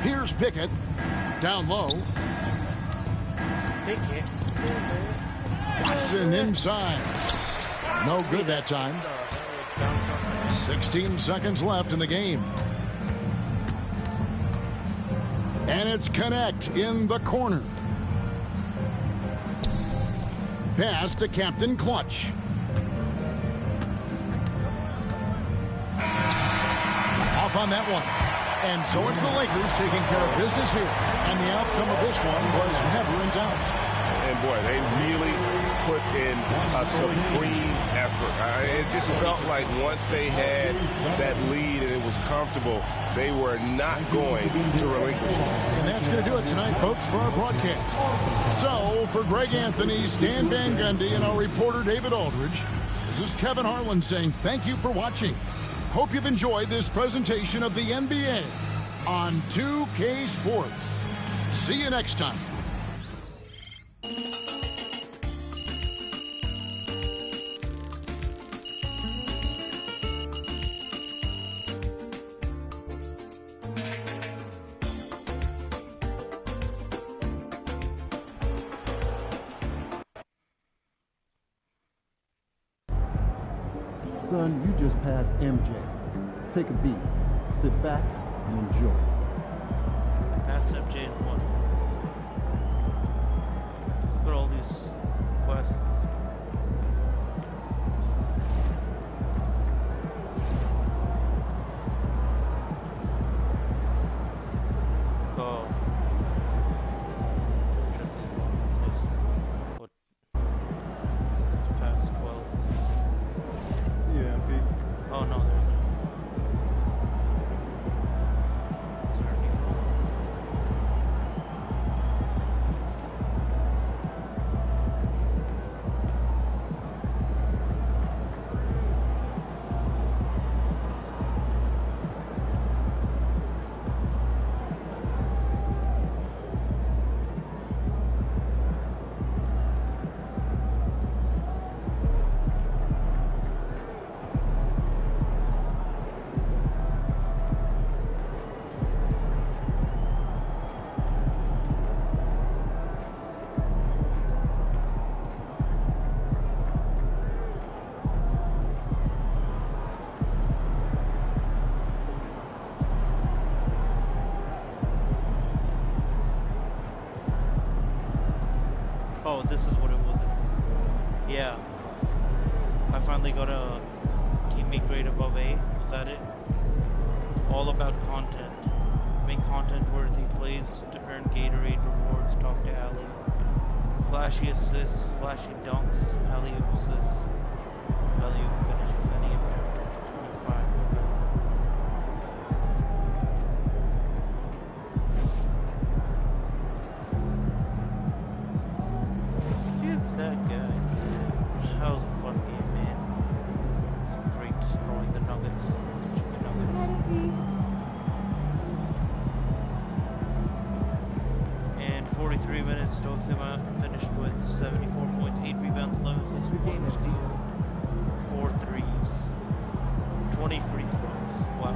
Here's Pickett. Down low. Pickett. Watson inside. No good that time. 16 seconds left in the game. And it's Connect in the corner. Pass to Captain Clutch. Off on that one. And so it's the Lakers taking care of business here. And the outcome of this one was never in doubt. And boy, they really put in a supreme effort. It just felt like once they had that lead and it was comfortable, they were not going to relinquish it. And that's going to do it tonight, folks, for our broadcast. So, for Greg Anthony, Stan Van Gundy, and our reporter David Aldridge, this is Kevin Harlan saying thank you for watching. Hope you've enjoyed this presentation of the NBA on 2K Sports. See you next time. Son, you just passed MJ. Take a beat, sit back, and enjoy. Pass MJ in one. Look at all these quests. Oh, this is what it was. Yeah. I finally got a teammate grade above A. Was that it? All about content. Make content-worthy plays to earn Gatorade rewards. Talk to Ali. Flashy assists, flashy dunks, alley-oop assists, alley-oop finishes, any objective. 25. Give that guy. That was a fun game, man. It's great destroying the Nuggets, the chicken nuggets. And 43 minutes, Stokes finished with 74 points, 8 rebounds, 11 assists, 1 steal, 4 threes, 20 free throws. Wow.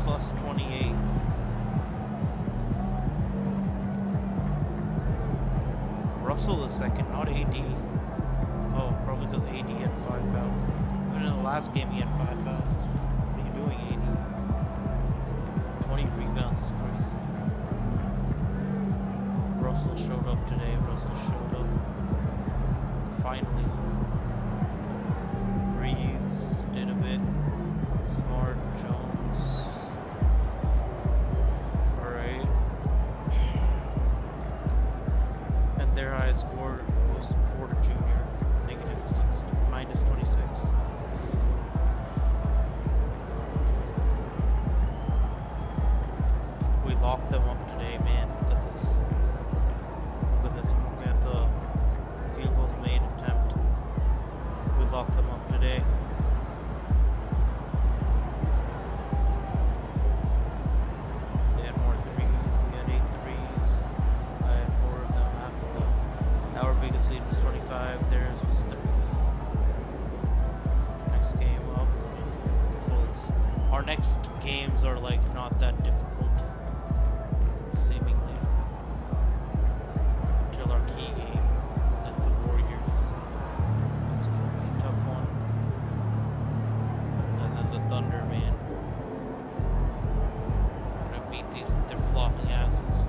Plus 28. Russell the second, not AD. Oh, probably because AD had 5 fouls. Even in the last game he had 5 fouls. What are you doing, AD? 20 rebounds is crazy. Russell showed up today. Russell showed up. Finally. Reeves did a bit. Smart, Jones. Alright. And their highest score was Porter Jr. minus 26. We locked them up today, man. Look at this. Look at this. Look at the field goals made attempt. We locked them up today. They had more threes. We had 8 threes. I had 4 of them. Half of them. Our biggest lead was 25. Theirs was 30. Next game up was... Our next games are like not that difficult. Seemingly. Until our key game. That's the Warriors. It's gonna be a tough one. And then the Thunder, man. We're gonna beat these, their flopping asses.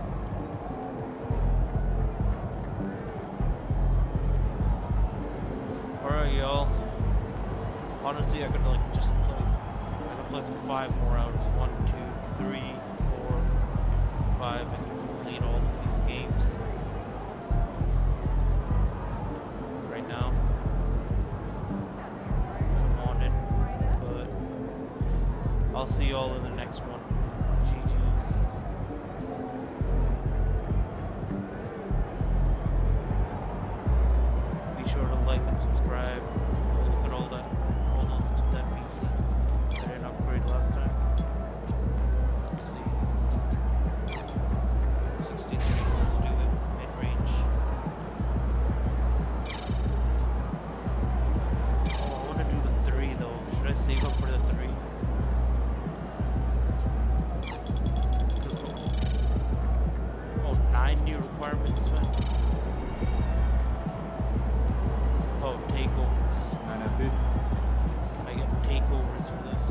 Alright, y'all. Honestly, I could like just play. I could play for 5 more hours. 1, 2, 3, 4, 5, and complete all of these games. Right now. If I'm on it. But I'll see y'all in the next one. GG's. Be sure to like and subscribe. Look at all that. Hold on to that PC. I didn't upgrade last time. Let's see. 63. Let's do it. Mid-range. Oh, I want to do the 3 though. Should I save up for the 3? Oh, 9 new requirements, man. Oh, takeovers. I get takeovers for this.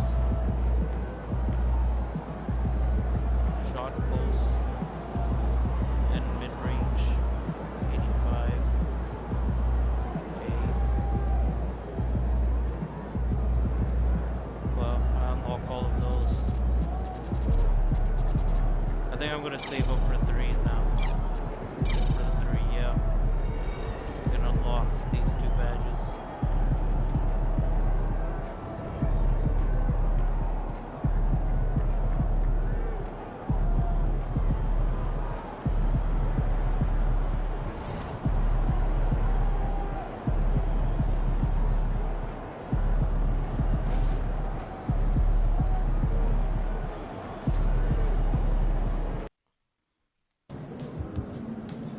Shot close and mid-range. 85. Okay. Well, I unlock all of those. I think I'm gonna save up for 3 now. For the 3, yeah. I can unlock these 2 badges.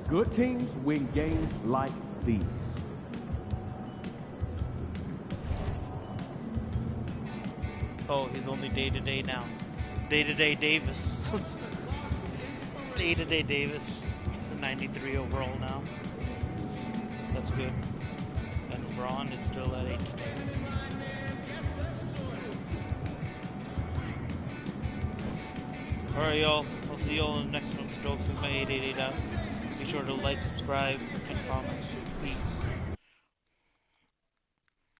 Good teams win games like these. Oh, he's only day-to-day now. Day-to-day Davis. Day-to-day Davis. He's a 93 overall now. That's good. And LeBron is still at 82. Alright, y'all. I'll see y'all in the next one. Stokes with my 888 out. sure to like, subscribe, and comment. Peace.